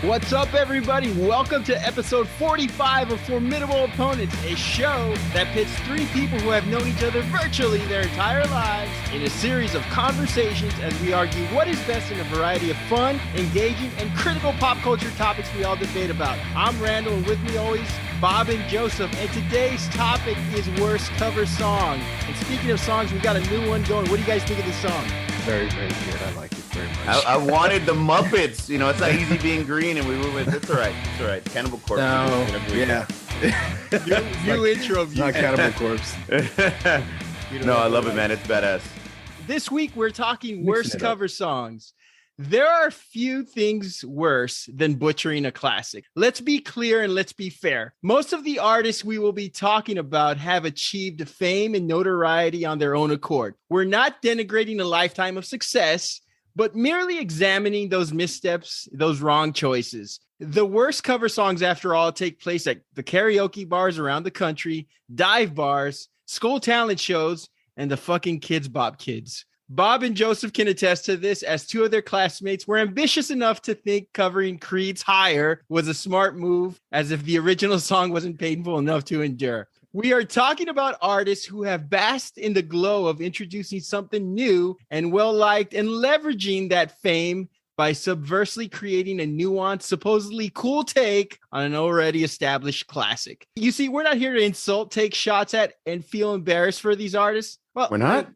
What's up, everybody? Welcome to episode 45 of Formidable Opponents, a show that pits three people who have known each other virtually their entire lives in a series of conversations as we argue what is best in a variety of fun, engaging, and critical pop culture topics we all debate about. I'm Randall, and with me always, Bob and Joseph, and today's topic is worst cover song. And speaking of songs, we got a new one going. What do you guys think of this song? Very, very good. I like it very much. I wanted the Muppets. You know, it's not easy being green, and we went with it's all right. It's all right. Cannibal Corpse. No, yeah. New intro. Not Cannibal Corpse. No, I love it, man. It's badass. This week, we're talking worst cover songs. There are few things worse than butchering a classic. Let's be clear and let's be fair. Most of the artists we will be talking about have achieved fame and notoriety on their own accord. We're not denigrating a lifetime of success, but merely examining those missteps, those wrong choices. The worst cover songs, after all, take place at the karaoke bars around the country, dive bars, school talent shows, and the fucking Kids Bop Kids. Bob and Joseph can attest to this, as two of their classmates were ambitious enough to think covering Creed's Higher was a smart move, as if the original song wasn't painful enough to endure. We are talking about artists who have basked in the glow of introducing something new and well-liked and leveraging that fame by subversely creating a nuanced, supposedly cool take on an already established classic. You see, we're not here to insult, take shots at, and feel embarrassed for these artists. Well, we're not?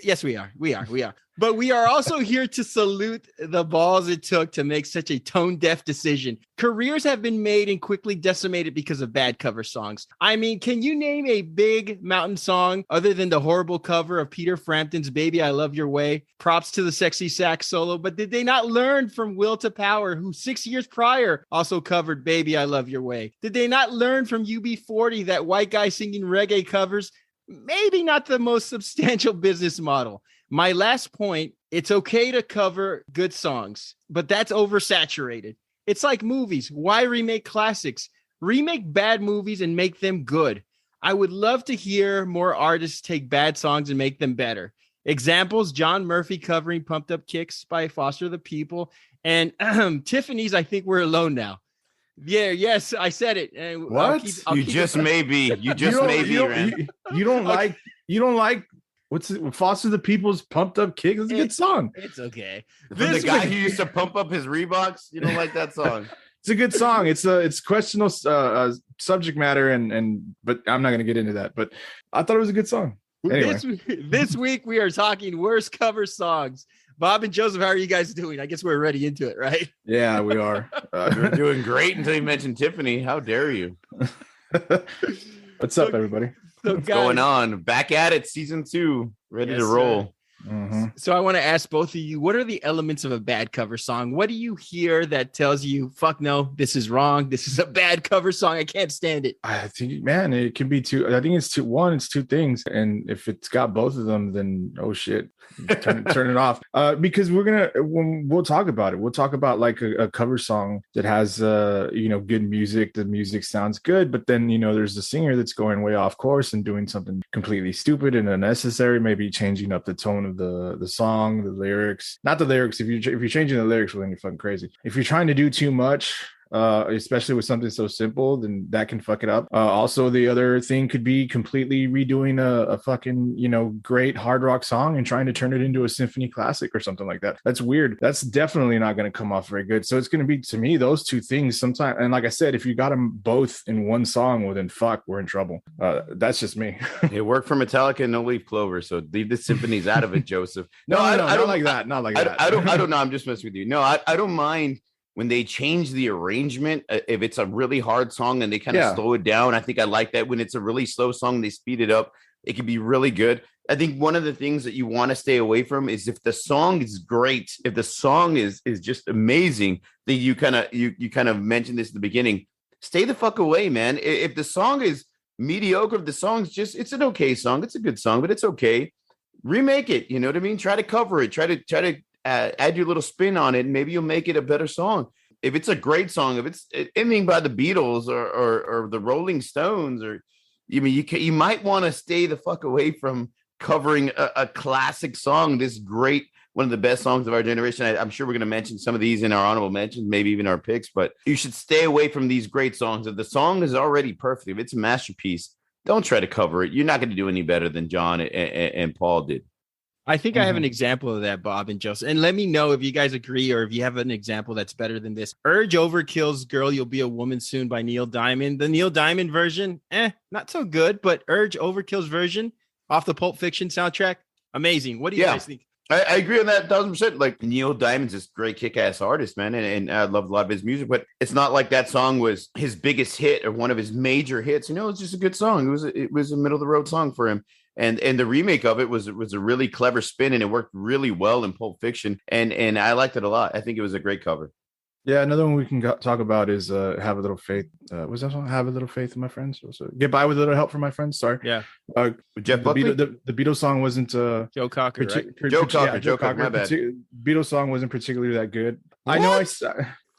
Yes, we are. We are. But we are also here to salute the balls it took to make such a tone-deaf decision. Careers have been made and quickly decimated because of bad cover songs. I mean, can you name a big mountain song other than the horrible cover of Peter Frampton's Baby, I Love Your Way? Props to the sexy sax solo, but did they not learn from Will to Power, who 6 years prior also covered Baby, I Love Your Way? Did they not learn from UB40 that white guy singing reggae covers? Maybe not the most substantial business model. My last point, it's okay to cover good songs, but that's oversaturated. It's like movies. Why remake classics? Remake bad movies and make them good. I would love to hear more artists take bad songs and make them better. Examples, John Murphy covering Pumped Up Kicks by Foster the People, and Tiffany's I Think We're Alone Now. Yeah, yes, I said it. And what? You just may be. You don't like what's it? Foster the People's Pumped Up Kicks. It's a good song. It's okay. From the guy who used to pump up his Reeboks. You don't like that song? It's a good song. It's questionable subject matter, but I'm not going to get into that. But I thought it was a good song. Anyway. This week we are talking worst cover songs. Bob and Joseph, how are you guys doing? I guess we're ready into it, right? Yeah, we are. You're doing great until you mentioned Tiffany. How dare you? What's up, everybody? What's going on? Back at it, season 2, ready to roll. Mm-hmm. So I want to ask both of you, what are the elements of a bad cover song? What do you hear that tells you, fuck no, this is wrong. This is a bad cover song. I can't stand it. I think, man, it can be two. I think it's two. One, it's two things. And if it's got both of them, then, oh shit, turn it off. Because we'll talk about it. We'll talk about like a cover song that has, good music. The music sounds good, but then, there's the singer that's going way off course and doing something completely stupid and unnecessary, maybe changing up the tone of the song, the lyrics, not the lyrics. If you're changing the lyrics, well, then you're fucking crazy. If you're trying to do too much, especially with something so simple, then that can fuck it up. Also, the other thing could be completely redoing a fucking, great hard rock song and trying to turn it into a symphony classic or something like that. That's weird. That's definitely not going to come off very good. So it's going to be, to me, those two things sometimes. And like I said, if you got them both in one song, well, then fuck, we're in trouble. That's just me. It worked for Metallica and No Leaf Clover. So leave the symphonies out of it, Joseph. No, I don't like that. Not like that. I don't know. I'm just messing with you. No, I don't mind when they change the arrangement. If it's a really hard song and they kind of slow it down, I think I like that. When it's a really slow song, they speed it up. It can be really good. I think one of the things that you want to stay away from is if the song is great, if the song is just amazing, then you kind of mentioned this at the beginning. Stay the fuck away, man. If the song is mediocre, if the song's just, it's an okay song, it's a good song, but it's okay. Remake it. You know what I mean? Try to cover it. Try to add your little spin on it, and maybe you'll make it a better song. If it's a great song, if it's anything by the Beatles or the Rolling Stones, or you might want to stay the fuck away from covering a classic song, this great one of the best songs of our generation. I'm sure we're going to mention some of these in our honorable mentions, maybe even our picks, but you should stay away from these great songs. If the song is already perfect, if it's a masterpiece, don't try to cover it. You're not going to do any better than John and Paul did. I think I have an example of that, Bob and Joseph. And let me know if you guys agree or if you have an example that's better than this. Urge Overkill's Girl, You'll Be a Woman Soon by Neil Diamond. The Neil Diamond version, not so good, but Urge Overkill's version off the Pulp Fiction soundtrack, amazing. What do you guys think? I agree on that 1,000%. Like Neil Diamond's this great kick-ass artist, man, and I love a lot of his music, but it's not like that song was his biggest hit or one of his major hits. You know, it's just a good song. It was a middle of the road song for him. And the remake of it was a really clever spin, and it worked really well in Pulp Fiction. And I liked it a lot. I think it was a great cover. Yeah, another one we can talk about is Have a Little Faith. Was that song? Have a Little Faith in My Friends? Get By with a Little Help from My Friends. Sorry. Yeah. Jeff Buckley? The Beatles song wasn't Joe Cocker, right? Joe Cocker, my bad. Beatles song wasn't particularly that good. What? I know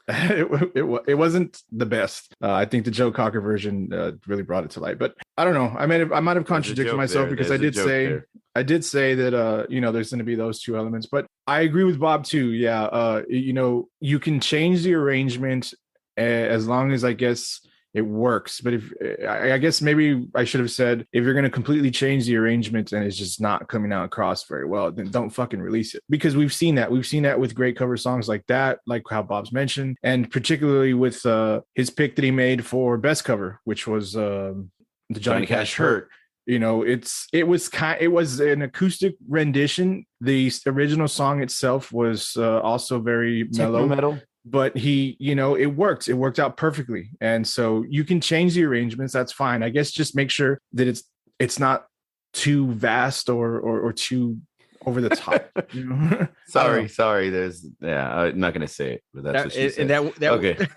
it wasn't the best. I think the Joe Cocker version really brought it to light, but I don't know. I might have contradicted myself because I did say that there's going to be those two elements, but I agree with Bob too. Yeah, you can change the arrangement as long as I guess it works. But if I guess maybe I should have said, if you're going to completely change the arrangement and it's just not coming out across very well, then don't fucking release it. Because we've seen that with great cover songs like that, like how Bob's mentioned, and particularly with his pick that he made for best cover, which was the Johnny Cash Hurt. You know, it was an acoustic rendition. The original song itself was also very mellow. But it worked out perfectly. And so you can change the arrangements. That's fine. I guess just make sure that it's not too vast or too over the top. You know? Sorry. I'm not going to say it, but that's what she said. Okay.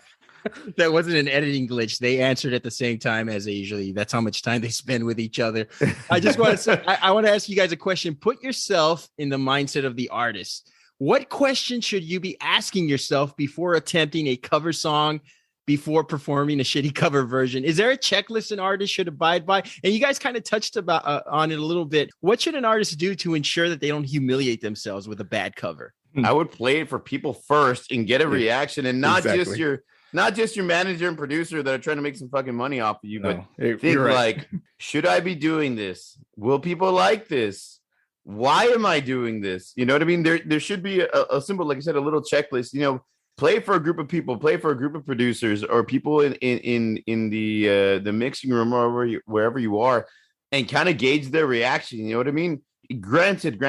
That wasn't an editing glitch. They answered at the same time as they usually. That's how much time they spend with each other. I just want to say, I want to ask you guys a question. Put yourself in the mindset of the artist. What question should you be asking yourself before attempting a cover song, before performing a shitty cover version? Is there a checklist an artist should abide by? And you guys kind of touched on it a little bit. What should an artist do to ensure that they don't humiliate themselves with a bad cover? I would play it for people first and get a reaction, and not just your manager and producer that are trying to make some fucking money off of you, but think like, should I be doing this? Will people like this? Why am I doing this? You know what I mean? There should be a simple, like I said, a little checklist. Play for a group of people, play for a group of producers or people in the mixing room or wherever you are, and kind of gauge their reaction. You know what I mean? Granted,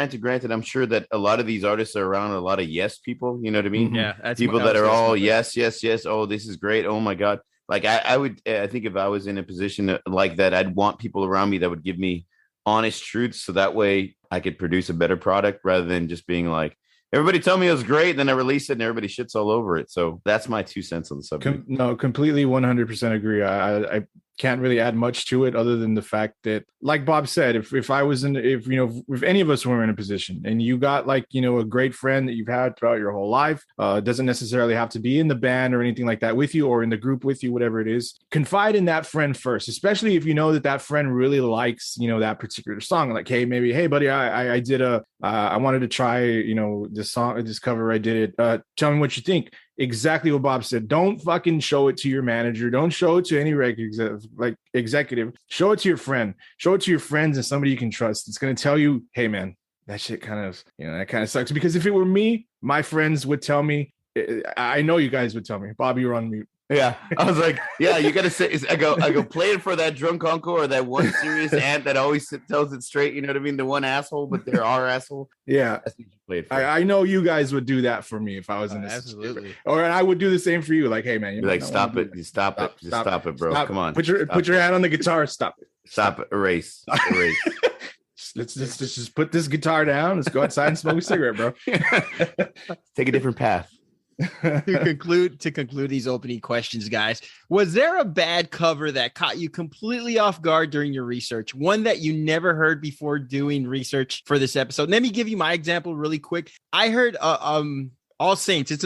I'm sure that a lot of these artists are around a lot of yes people. You know what I mean? Yeah, that's people that are all yes. Oh, this is great. Oh my God. Like I think if I was in a position like that, I'd want people around me that would give me honest truths, so that way I could produce a better product rather than just being like, everybody tell me it was great, then I release it and everybody shits all over it. So that's my 2 cents on the subject. Completely 100% agree. I can't really add much to it other than the fact that, like Bob said, if any of us were in a position and you got a great friend that you've had throughout your whole life, doesn't necessarily have to be in the band or anything like that with you or in the group with you, whatever it is, confide in that friend first, especially if you know that friend really likes, that particular song. Like, hey buddy, I wanted to try, this song, this cover, I did it. Tell me what you think. Exactly what Bob said. Don't fucking show it to your manager. Don't show it to any executive. Show it to your friend. Show it to your friends and somebody you can trust. It's going to tell you, hey man, that shit kind of sucks. Because if it were me, my friends would tell me. I know you guys would tell me, Bob, you're on mute. Yeah, I was like, yeah, you gotta say. I go play it for that drunk uncle or that one serious aunt that always tells it straight. You know what I mean? The one asshole, but they're our asshole. Yeah, that's what you play it for. I know you guys would do that for me if I was in this. Absolutely. Or I would do the same for you. Like, hey man, you're like, stop it, stop it, bro. Stop. Come on, put your hand on the guitar. Stop it. Erase. Let's just put this guitar down. Let's go outside and smoke a cigarette, bro. Take a different path. To conclude these opening questions, guys, was there a bad cover that caught you completely off guard during your research? One that you never heard before doing research for this episode? Let me give you my example really quick. I heard All Saints. It's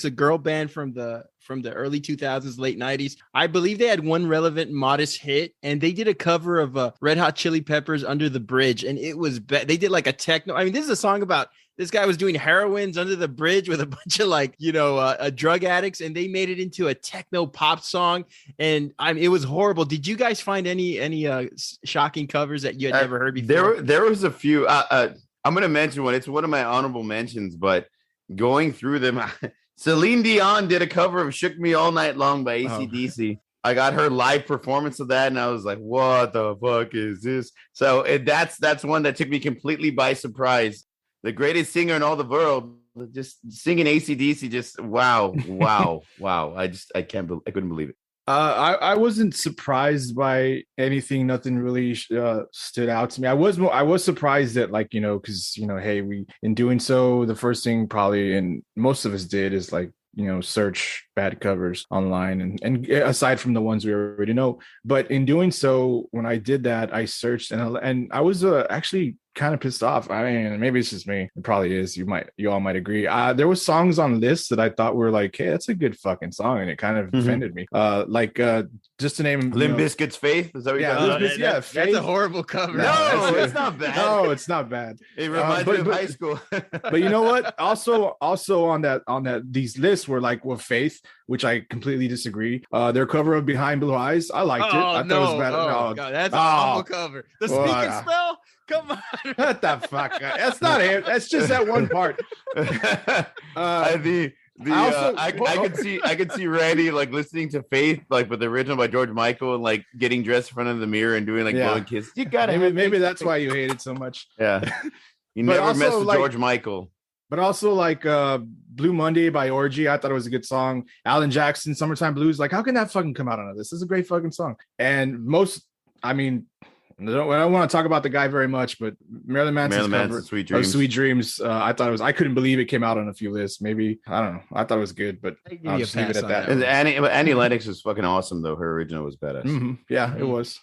a girl band from the from the early 2000s, late 90s. I believe they had one relevant modest hit, and they did a cover of Red Hot Chili Peppers Under the Bridge, and it was they did like a techno. I mean, this is a song about this guy was doing heroines under the bridge with a bunch of like, drug addicts, and they made it into a techno pop song. And it was horrible. Did you guys find any shocking covers that you had never heard before? There was a few. I'm going to mention one. It's one of my honorable mentions, but going through them, Celine Dion did a cover of Shook Me All Night Long by AC/DC. I got her live performance of that, and I was like, what the fuck is this? So that's one that took me completely by surprise. The greatest singer in all the world, just singing AC/DC, just wow. I couldn't believe it. I wasn't surprised by anything. Nothing really stood out to me. I was surprised that, like, because hey, we, in doing so, the first thing probably, and most of us did, is like, search bad covers online, and aside from the ones we already know. But in doing so, when I did that, I searched, and I was actually kind of pissed off. I mean, maybe it's just me. It probably is. You all might agree. There was songs on lists that I thought were like, hey, that's a good fucking song, and it kind of offended me. Just to name Limp Bizkit's Faith. Is that what Faith? That's a horrible cover. No, it's not bad. No, it's not bad. It reminds me of high school. But you know what? Also on that these lists were like, well, Faith, which I completely disagree. Their cover of Behind Blue Eyes, I liked it. I thought it was better. Oh, God, that's a awful cover. The Speak and Spell. Come on. What the fuck? That's not it. That's just that one part. I could see Randy like listening to Faith, like with the original by George Michael, and like getting dressed in front of the mirror and doing like blowing kisses. You gotta maybe that's why you hate it so much. Yeah. You never mess with George Michael. But also like Blue Monday by Orgy, I thought it was a good song. Alan Jackson, Summertime Blues, like how can that fucking come out on this? This is a great fucking song. And I don't want to talk about the guy very much, but Marilyn Manson's cover Sweet Dreams, I couldn't believe it came out on a few lists. Maybe, I don't know. I thought it was good, but I'll just leave it at that. And Annie Lennox was fucking awesome, though. Her original was badass. Mm-hmm. Yeah, it was.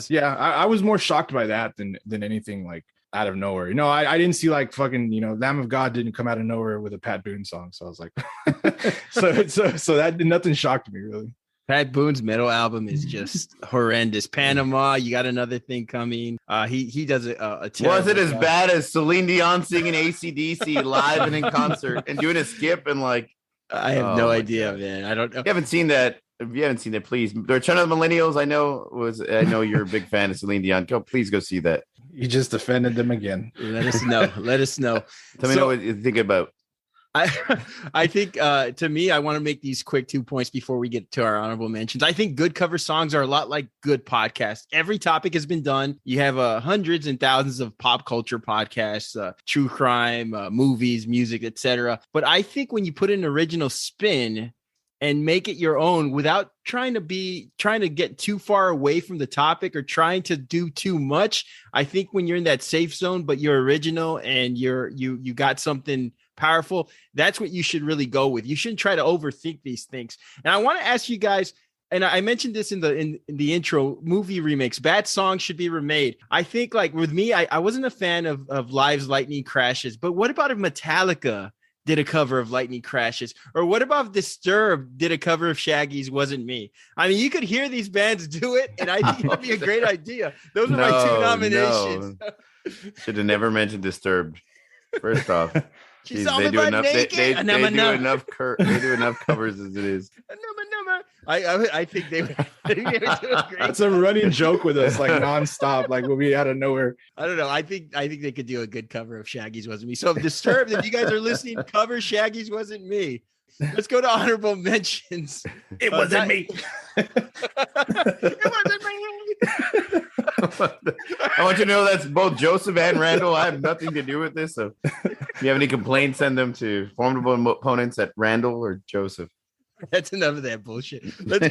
Yeah, I was more shocked by that than anything like out of nowhere. I didn't see like fucking, Lamb of God didn't come out of nowhere with a Pat Boone song. So I was like, so that nothing shocked me really. Pat Boone's metal album is just horrendous. Panama, you got another thing coming. He does a terrible Was it as bad as Celine Dion singing AC/DC live and in concert and doing a skip and like? I have no idea, man. I don't know. If you haven't seen that, please. The Return of the Millennials, I know you're a big fan of Celine Dion. Please go see that. You just offended them again. Let us know. Tell me what you think about. I think to me, I want to make these quick 2 points before we get to our honorable mentions. I think good cover songs are a lot like good podcasts. Every topic has been done. You have hundreds and thousands of pop culture podcasts, true crime, movies, music, etc. But I think when you put an original spin and make it your own without trying to get too far away from the topic or trying to do too much, I think when you're in that safe zone, but you're original and you got something powerful, that's what you should really go with. You shouldn't try to overthink these things. And I want to ask you guys, and I mentioned this in the intro, movie remakes, bad songs should be remade. I think like with me, I wasn't a fan of Live's Lightning Crashes, but what about if Metallica did a cover of Lightning Crashes? Or what about if Disturbed did a cover of Shaggy's Wasn't Me? I mean, you could hear these bands do it, and I think it'd be a great idea. Those are my two nominations. Should have never mentioned Disturbed. First off. They do enough. They do enough covers as it is. I think they would do a great. That's a running joke with us, like nonstop. Like we'll be out of nowhere. I don't know. I think they could do a good cover of Shaggy's Wasn't Me. So if Disturbed, if you guys are listening, cover Shaggy's Wasn't Me. Let's go to honorable mentions. It wasn't me. It wasn't me. I want you to know that's both Joseph and Randall. I have nothing to do with this. So if you have any complaints, send them to Formidable Opponents at Randall or Joseph. That's enough of that bullshit. Let's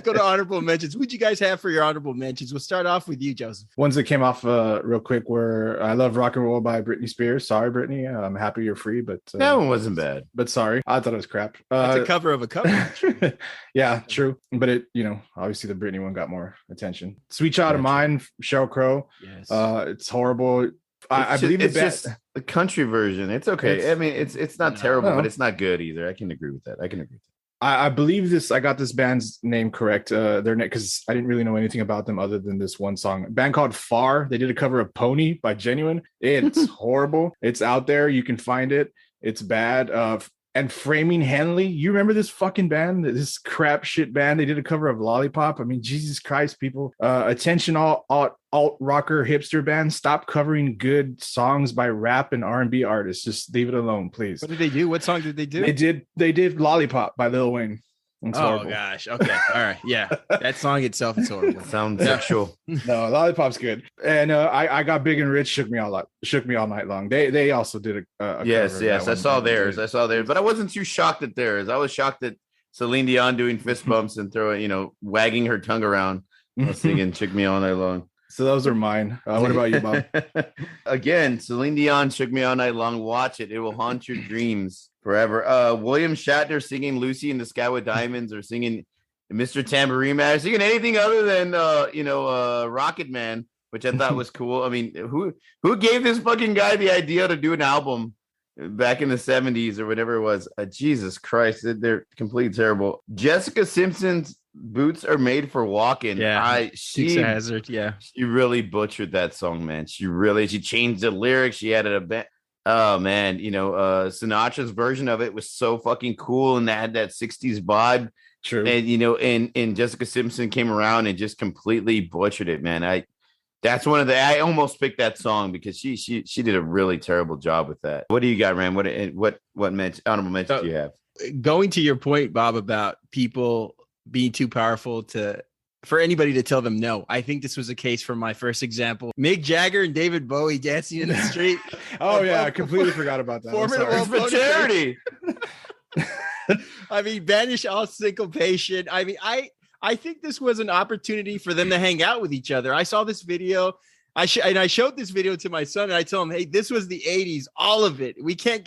go to honorable mentions. Who'd you guys have for your honorable mentions? We'll start off with you, Joseph. Ones that came off real quick were I Love Rock and Roll by Britney Spears. Sorry, Britney. I'm happy you're free, but that one wasn't bad. But sorry, I thought it was crap. It's a cover of a cover. Yeah, true. But it, obviously the Britney one got more attention. Sweet Child of Mine, Sheryl Crow. Yes. It's horrible. I believe it's just the country version. It's okay. I mean, it's not terrible, but it's not good either. I can agree with that. I believe this. I got this band's name correct. Their name, because I didn't really know anything about them other than this one song. A band called Far. They did a cover of Pony by Genuine. It's horrible. It's out there. You can find it. It's bad. And Framing Henley. You remember this fucking band? This crap shit band. They did a cover of Lollipop. I mean, Jesus Christ, people. Attention, all alt rocker hipster bands. Stop covering good songs by rap and R&B artists. Just leave it alone, please. What did they do? What song did they do? They did Lollipop by Lil Wayne. It's horrible. Gosh. Okay. All right. Yeah. That song itself is horrible. Sounds sexual. No, Lollipop's good. And I Got Big and Rich shook me all night long. They also did a yes. I saw theirs. But I wasn't too shocked at theirs. I was shocked at Celine Dion doing fist bumps and wagging her tongue around singing "Shook Me All Night Long." So those are mine. What about you, Bob? Again, Celine Dion, "Shook Me All Night Long." Watch it; it will haunt your dreams forever. William Shatner singing "Lucy in the Sky with Diamonds" or singing "Mr. Tambourine Man," singing anything other than Rocket Man, which I thought was cool. I mean, who gave this fucking guy the idea to do an album back in the 70s or whatever it was? Jesus Christ, they're completely terrible. Jessica Simpson's "Boots Are Made for Walking." Yeah, she's a hazard. Yeah, she really butchered that song, man. She changed the lyrics. She added a bit. Oh man, Sinatra's version of it was so fucking cool and that had that 60s vibe. True. And Jessica Simpson came around and just completely butchered it, man. I almost picked that song because she did a really terrible job with that. What do you got, Ram? What honorable mentions do you have? Going to your point, Bob, about people being too powerful for anybody to tell them no. I think this was a case for my first example. Mick Jagger and David Bowie dancing in the street. Oh yeah, I completely forgot about that. Formidable Opponents for charity. I mean, banish all syncopation. I mean, I think this was an opportunity for them to hang out with each other. I saw this video. I showed this video to my son and I told him, hey, this was the 80s, all of it. We can't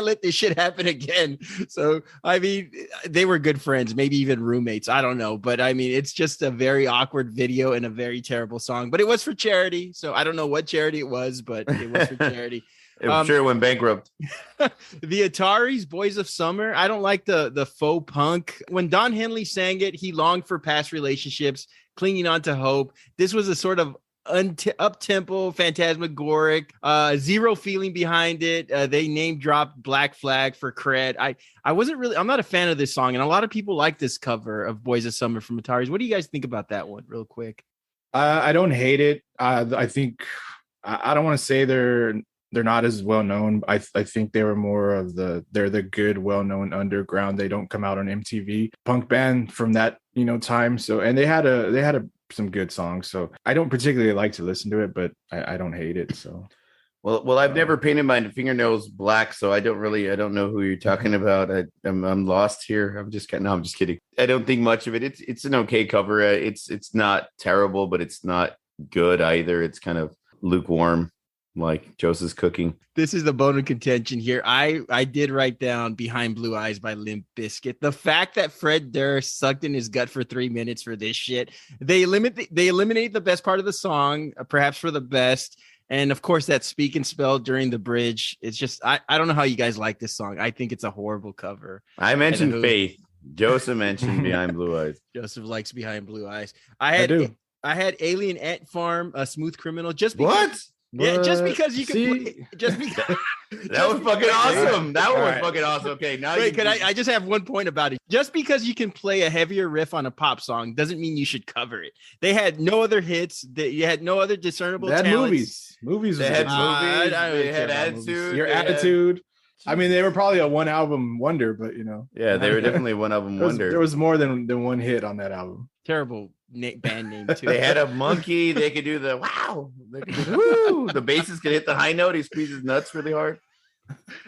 let this shit happen again. So, I mean, they were good friends, maybe even roommates. I don't know. But I mean, it's just a very awkward video and a very terrible song, but it was for charity. So I don't know what charity it was, but it was for charity. I'm sure it went bankrupt. The Ataris, Boys of Summer. I don't like the faux punk. When Don Henley sang it, he longed for past relationships, clinging on to hope. This was a sort of up-tempo, phantasmagoric, zero feeling behind it. They name dropped Black Flag for cred. I'm not a fan of this song, and a lot of people like this cover of Boys of Summer from Ataris. What do you guys think about that one, real quick? I don't hate it. I think I don't want to say they're not as well known. I think they were more of they're the good, well-known underground. They don't come out on MTV punk band from that time. So, and they had some good songs. So I don't particularly like to listen to it, but I don't hate it. So well, I've never painted my fingernails black, so I don't know who you're talking about. I'm lost here. I'm just kidding. I don't think much of it. It's an okay cover. It's not terrible, but it's not good either. It's kind of lukewarm, like Joseph's cooking. This is the bone of contention here. I did write down Behind Blue Eyes by Limp Bizkit. The fact that Fred Durst sucked in his gut for 3 minutes for this shit, they eliminate the best part of the song, perhaps for the best. And of course, that speak and spell during the bridge. It's just, I don't know how you guys like this song. I think it's a horrible cover. I mentioned Faith. Joseph mentioned Behind Blue Eyes. Joseph likes Behind Blue Eyes. I had Alien Ant Farm, A Smooth Criminal. Just because, what? Yeah, just because you can play, just because that was fucking awesome. That one was fucking awesome. Okay, now wait, I just have one point about it. Just because you can play a heavier riff on a pop song doesn't mean you should cover it. They had no other hits. You had no other discernible talents. Movies. They had movies. They had attitude. Your attitude. I mean, they were probably a one album wonder, but yeah, they were definitely one album wonder. There was more than one hit on that album. Terrible band name too. They had a monkey. They could do the wow. They could do the woo. The bassist could hit the high note. He squeezes nuts really hard.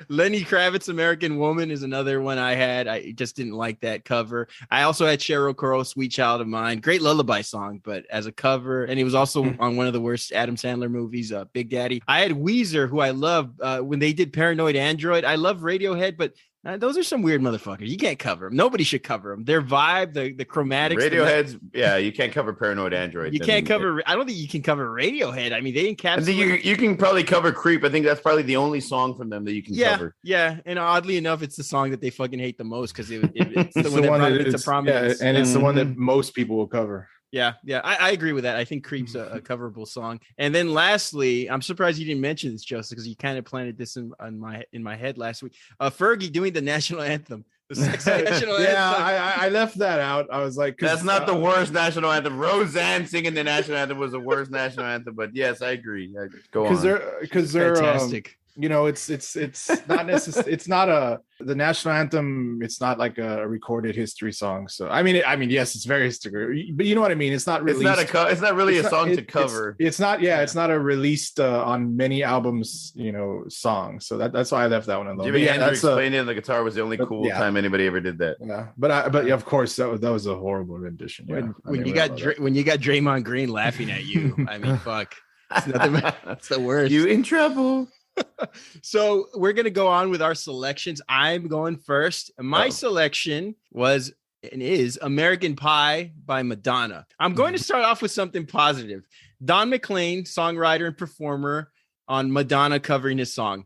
Lenny Kravitz, American Woman is another one I had. I just didn't like that cover. I also had Sheryl Crow, Sweet Child of Mine. Great lullaby song, but as a cover. And he was also on one of the worst Adam Sandler movies, Big Daddy. I had Weezer, who I love when they did Paranoid Android. I love Radiohead, but Those are some weird motherfuckers. You can't cover them. Nobody should cover them. Their vibe, the chromatics. Radiohead's, you can't cover Paranoid Android. You can't cover. I don't think you can cover Radiohead. I mean, they encapsulate. I think you can probably cover Creep. I think that's probably the only song from them that you can cover. Yeah, and oddly enough, it's the song that they fucking hate the most because it's the one that brought it to prominence. Yeah, and it's the one that most people will cover. Yeah, I agree with that. I think Creep's a coverable song. And then lastly, I'm surprised you didn't mention this, Joseph, because you kind of planted this in my head last week. Fergie doing the national anthem. The sexy national anthem. I left that out. I was like, that's not the worst national anthem. Roseanne singing the national anthem was the worst national anthem. But yes, I agree. Go on. Because they're fantastic. It's not necessarily. It's not the national anthem. It's not like a recorded history song. So I mean, yes, it's very history, but you know what I mean. It's not really. It's not really a song to cover. It's not. Yeah, it's not a released on many albums. Song. So that's why I left that one alone. Jimi Hendrix playing it on the guitar was the only cool time anybody ever did that. Yeah, but of course that was a horrible rendition. When you got Draymond Green laughing at you, I mean, fuck. It's nothing. That's the worst. You in trouble. So we're going to go on with our selections. I'm going first. My selection was and is American Pie by Madonna. I'm going to start off with something positive. Don McLean, songwriter and performer on Madonna covering his song.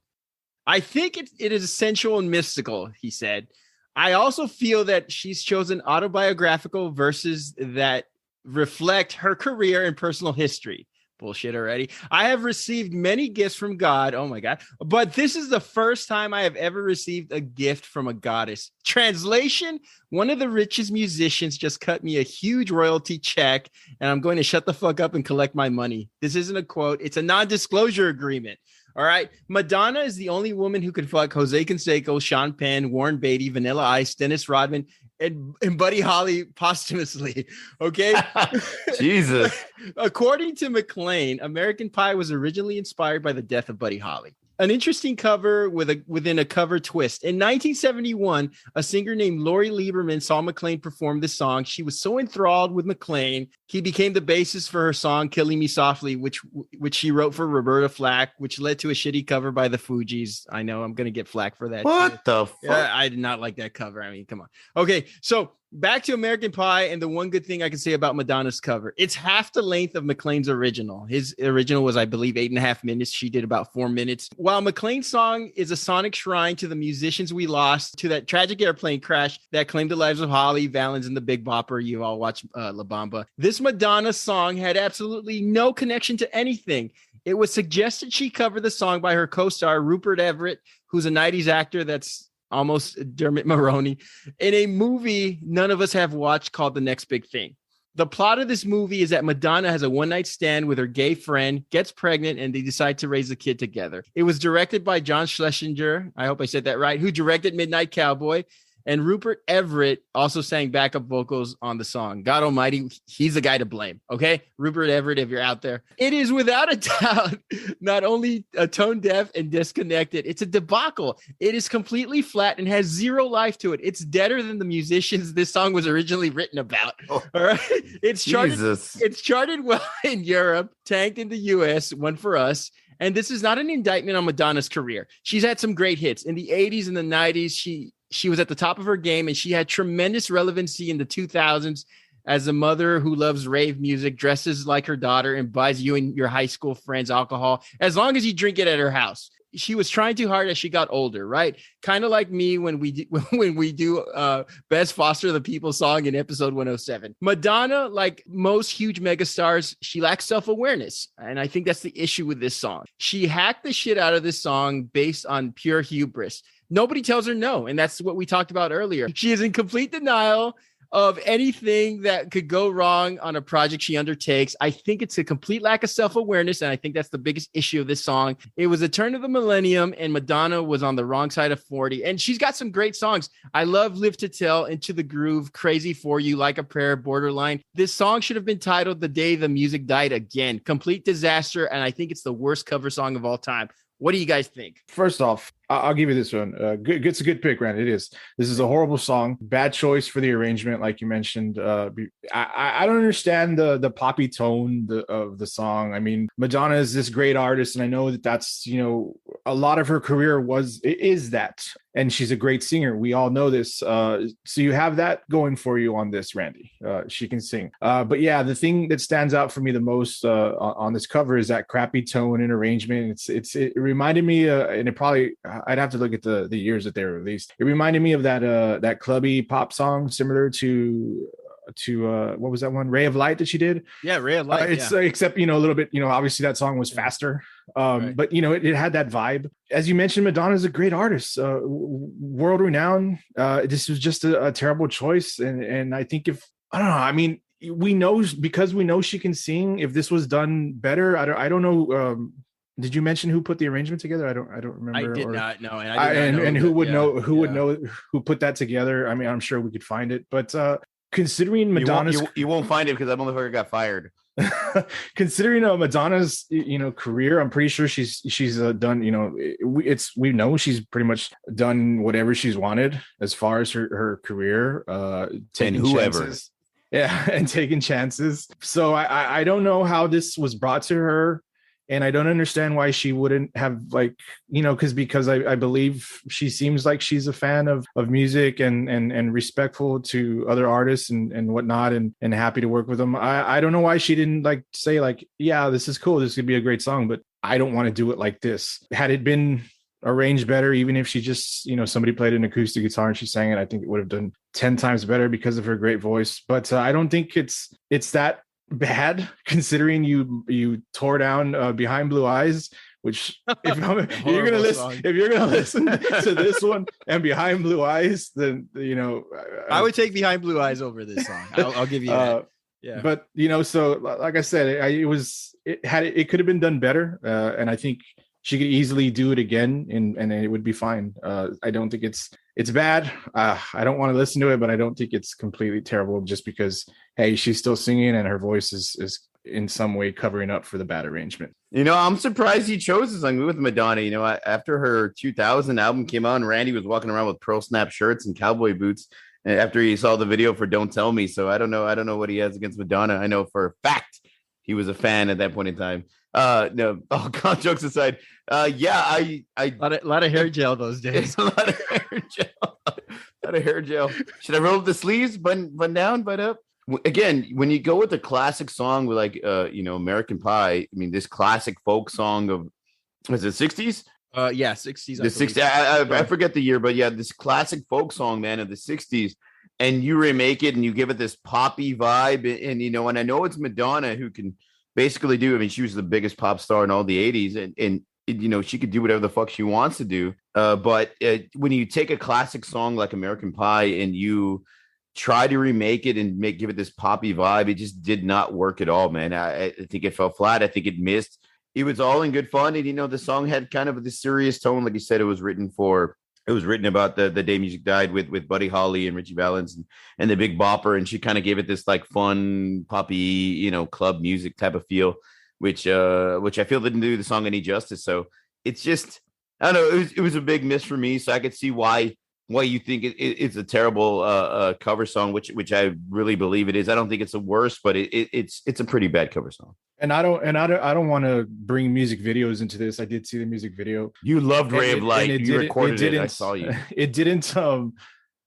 I think it is sensual and mystical, he said. I also feel that she's chosen autobiographical verses that reflect her career and personal history. Bullshit already. I have received many gifts from God. Oh my God. But this is the first time I have ever received a gift from a goddess. Translation: one of the richest musicians just cut me a huge royalty check, and I'm going to shut the fuck up and collect my money. This isn't a quote. It's a non-disclosure agreement. All right. Madonna is the only woman who could fuck Jose Canseco, Sean Penn, Warren Beatty, Vanilla Ice, Dennis Rodman, and Buddy Holly posthumously. Okay. Jesus. According to McLean, American Pie was originally inspired by the death of Buddy Holly. An interesting cover within a cover twist. In 1971, a singer named Lori Lieberman saw McLean perform this song. She was so enthralled with McLean, he became the basis for her song "Killing Me Softly," which she wrote for Roberta Flack, which led to a shitty cover by the Fugees. I know I'm gonna get flack for that. What the fuck? Yeah, I did not like that cover. I mean, come on. Okay, so back to American Pie, and the one good thing I can say about Madonna's cover, it's half the length of McLean's original. His original was, I believe, 8.5 minutes. She did about 4 minutes. While McLean's song is a sonic shrine to the musicians we lost, to that tragic airplane crash that claimed the lives of Holly Valens and the Big Bopper. You all watched La Bamba. This Madonna song had absolutely no connection to anything. It was suggested she cover the song by her co-star, Rupert Everett, who's a 90s actor that's almost Dermot Mulroney, in a movie none of us have watched called The Next Big Thing. The plot of this movie is that Madonna has a one-night stand with her gay friend, gets pregnant, and they decide to raise a kid together. It was directed by John Schlesinger, I hope I said that right, who directed Midnight Cowboy, and Rupert Everett also sang backup vocals on the song. God almighty, he's the guy to blame, okay? Rupert Everett, if you're out there. It is without a doubt not only tone deaf and disconnected, it's a debacle. It is completely flat and has zero life to it. It's deader than the musicians this song was originally written about. All right? It's charted well in Europe, tanked in the US, one for us. And this is not an indictment on Madonna's career. She's had some great hits. In the 80s and the 90s, she was at the top of her game, and she had tremendous relevancy in the 2000s as a mother who loves rave music, dresses like her daughter, and buys you and your high school friends alcohol as long as you drink it at her house. She was trying too hard as she got older, right? Kind of like me when we do Best Foster the People song in episode 107. Madonna, like most huge megastars, she lacks self-awareness. And I think that's the issue with this song. She hacked the shit out of this song based on pure hubris. Nobody tells her no. And that's what we talked about earlier. She is in complete denial of anything that could go wrong on a project she undertakes. I think it's a complete lack of self-awareness, and I think that's the biggest issue of this song. It was a turn of the millennium, and Madonna was on the wrong side of 40, and she's got some great songs. I love Live to Tell, Into the Groove, Crazy for You, Like a Prayer, Borderline. This song should have been titled The Day the Music Died Again. Complete disaster, and I think it's the worst cover song of all time. What do you guys think? First off, I'll give you this one. It's a good pick, Rand. It is. This is a horrible song. Bad choice for the arrangement, like you mentioned. I don't understand the poppy tone of the song. I mean, Madonna is this great artist, and I know that's a lot of her career is that, and she's a great singer. We all know this. So you have that going for you on this, Randy. She can sing. But yeah, the thing that stands out for me the most on this cover is that crappy tone and arrangement. It reminded me, and it probably, I'd have to look at the years that they were released. It reminded me of that clubby pop song similar to what was that one, Ray of Light, that she did? Yeah, Ray of Light. Except a little bit, obviously that song was faster, right. But it had that vibe. As you mentioned, Madonna's a great artist, world renowned. This was just a terrible choice, and I think we know, because we know she can sing. If this was done better, I don't know. Did you mention who put the arrangement together? I don't remember. I did not know, and who would know who put that together? I mean, I'm sure we could find it, but considering Madonna's, you won't find it because that motherfucker got fired. Considering Madonna's career, I'm pretty sure she's done. We know she's pretty much done whatever she's wanted as far as her career. Taking chances. Yeah, and taking chances. So I don't know how this was brought to her. And I don't understand why she wouldn't have, because I believe she seems like she's a fan of music and respectful to other artists and whatnot, and happy to work with them. I don't know why she didn't say yeah, this is cool, this could be a great song, but I don't want to do it like this. Had it been arranged better, even if she just, somebody played an acoustic guitar and she sang it, I think it would have done 10 times better because of her great voice. But I don't think it's that bad, considering you tore down Behind Blue Eyes, which if you're gonna listen to this one and Behind Blue Eyes, then I would take Behind Blue Eyes over this song. I'll give you that. Yeah, but so like I said, it could have been done better, and I think she could easily do it again, and it would be fine. I don't think it's bad. I don't want to listen to it, but I don't think it's completely terrible just because, hey, she's still singing and her voice is in some way covering up for the bad arrangement. I'm surprised he chose this song with Madonna. After her 2000 album came out, and Randy was walking around with pearl snap shirts and cowboy boots after he saw the video for Don't Tell Me. So I don't know what he has against Madonna. I know for a fact he was a fan at that point in time. No, all jokes aside, I a lot of hair gel those days. A lot of hair gel. Should I roll up the sleeves, button down, button up? Again, when you go with a classic song with American Pie, I mean, this classic folk song of, was it 60s? Yeah, 60s. The 60s. I forget the year, but yeah, this classic folk song, man, of the 60s. And you remake it and you give it this poppy vibe, and I know it's Madonna who can basically do. I mean, she was the biggest pop star in all the 80s, and she could do whatever the fuck she wants to do. But when you take a classic song like American Pie and you try to remake it and give it this poppy vibe, it just did not work at all, man. I think it fell flat. I think it missed. It was all in good fun, and the song had kind of this serious tone, like you said. It was written about the day music died with Buddy Holly and Richie Valens and the Big Bopper, and she kind of gave it this fun poppy club music type of feel, which I feel didn't do the song any justice. So it's just, I don't know, it was a big miss for me. So I could see why you think it's a terrible cover song, which I really believe it is. I don't think it's the worst, but it's a pretty bad cover song. And I don't want to bring music videos into this. I did see the music video. You loved Ray of Light. You recorded it. I saw you. It didn't.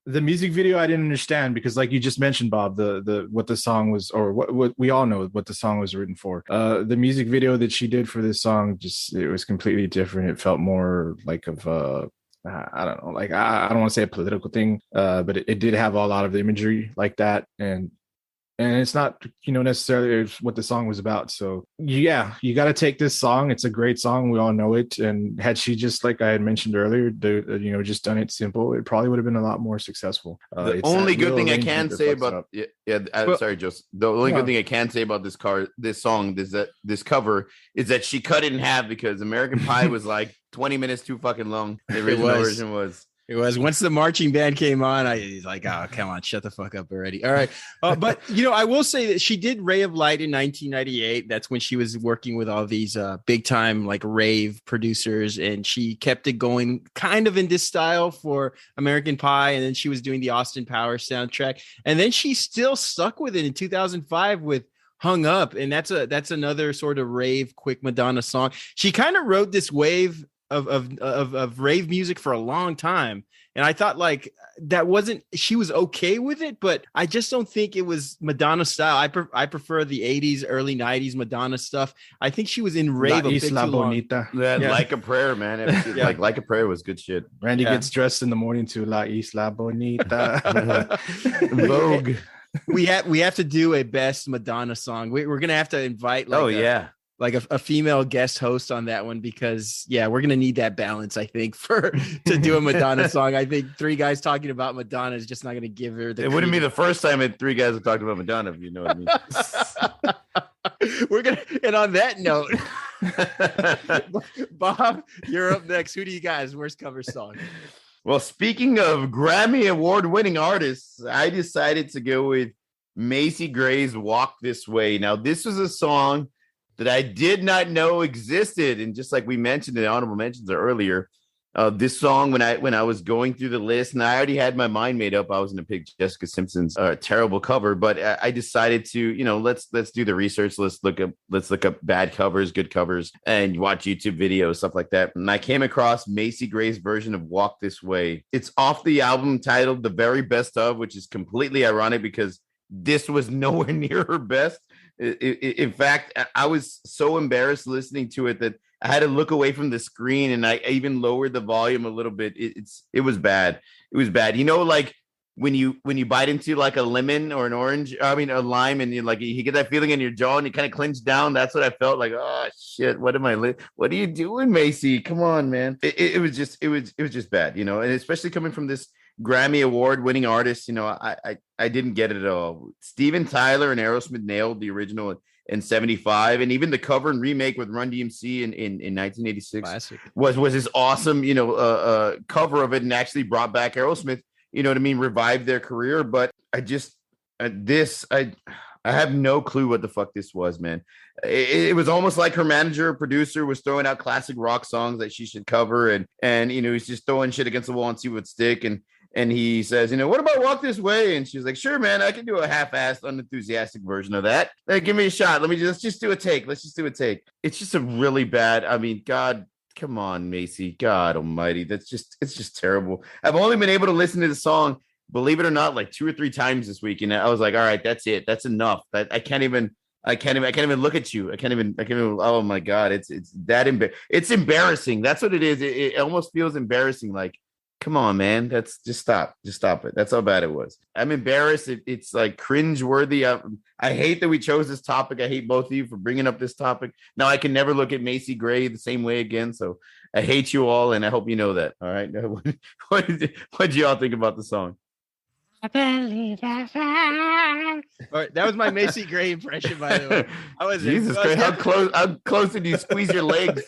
The music video I didn't understand because, like you just mentioned, Bob, the what the song was, or what we all know what the song was written for. The music video that she did for this song, it was completely different. It felt more like I don't know, I don't want to say a political thing, but it did have a lot of imagery like that, and it's not necessarily what the song was about. So yeah, you got to take this song. It's a great song, we all know it, and had she just, like I had mentioned earlier, just done it simple, it probably would have been a lot more successful. The only good thing I can say about sorry, Joseph. The only good thing I can say about this song is that this cover is that she cut it in half because American Pie was 20 minutes too fucking long. The original version was. It was. Once the marching band came on, he's like, oh, come on, shut the fuck up already. All right. But, I will say that she did Ray of Light in 1998. That's when she was working with all these big time rave producers. And she kept it going kind of in this style for American Pie. And then she was doing the Austin Powers soundtrack. And then she still stuck with it in 2005 with Hung Up. And that's another sort of rave, quick Madonna song. She kind of rode this wave of rave music for a long time. And I thought like that wasn't, she was okay with it, but I just don't think it was Madonna style. I prefer the 80s, early 90s Madonna stuff. I think she was in rave La a bit Isla too long. Bonita. Yeah, Like a Prayer, man. Like a Prayer was good shit. Randy gets dressed in the morning to La Isla Bonita. Vogue. We have to do a best Madonna song. We're gonna have to invite like a female guest host on that one, because we're gonna need that balance, I think, to do a Madonna song. I think three guys talking about Madonna is just not gonna give her the. It wouldn't be the first time that three guys have talked about Madonna, if you know what I mean. We're gonna, and on that note, Bob, you're up next. Who do you guys worst cover song? Well, speaking of Grammy award-winning artists, I decided to go with Macy Gray's "Walk This Way." Now, this was a song that I did not know existed, and just like we mentioned in honorable mentions earlier, this song, when I was going through the list, and I already had my mind made up, I was going to pick Jessica Simpson's terrible cover, but I decided to, let's do the research. Let's look up bad covers, good covers, and watch YouTube videos, stuff like that. And I came across Macy Gray's version of "Walk This Way." It's off the album titled "The Very Best Of," which is completely ironic because this was nowhere near her best. In fact, I was so embarrassed listening to it that I had to look away from the screen, and I even lowered the volume a little bit. It was bad. It was bad. Like when you bite into like a lemon or an orange, a lime, and you get that feeling in your jaw and you kind of clench down. That's what I felt like. Oh shit! What are you doing, Macy? Come on, man. It was just bad, and especially coming from this Grammy award-winning artist, I didn't get it at all. Steven Tyler and Aerosmith nailed the original in 75, and even the cover and remake with Run DMC in 1986 Classic. was this awesome, cover of it, and actually brought back Aerosmith, revived their career. But I have no clue what the fuck this was, man. It was almost like her manager or producer was throwing out classic rock songs that she should cover, and he's just throwing shit against the wall and see what stick. And he says, what about "Walk This Way?" And she's like, "Sure, man, I can do a half-assed, unenthusiastic version of that. Give me a shot. Let's just do a take. Let's just do a take." It's just a really bad. God, come on, Macy. God Almighty, it's just terrible. I've only been able to listen to the song, believe it or not, like 2 or 3 times this week, and I was like, all right, that's it. That's enough. I can't even look at you. I can't even. Oh my God, it's it's embarrassing. That's what it is. It almost feels embarrassing. Like, come on, man. Just stop it. That's how bad it was. I'm embarrassed. It's like cringe-worthy. I hate that we chose this topic. I hate both of you for bringing up this topic. Now I can never look at Macy Gray the same way again. So I hate you all, and I hope you know that. All right. What did you all think about the song? I believe that's right. All right, that was my Macy Gray impression, by the way. Jesus Christ, how close did you squeeze your legs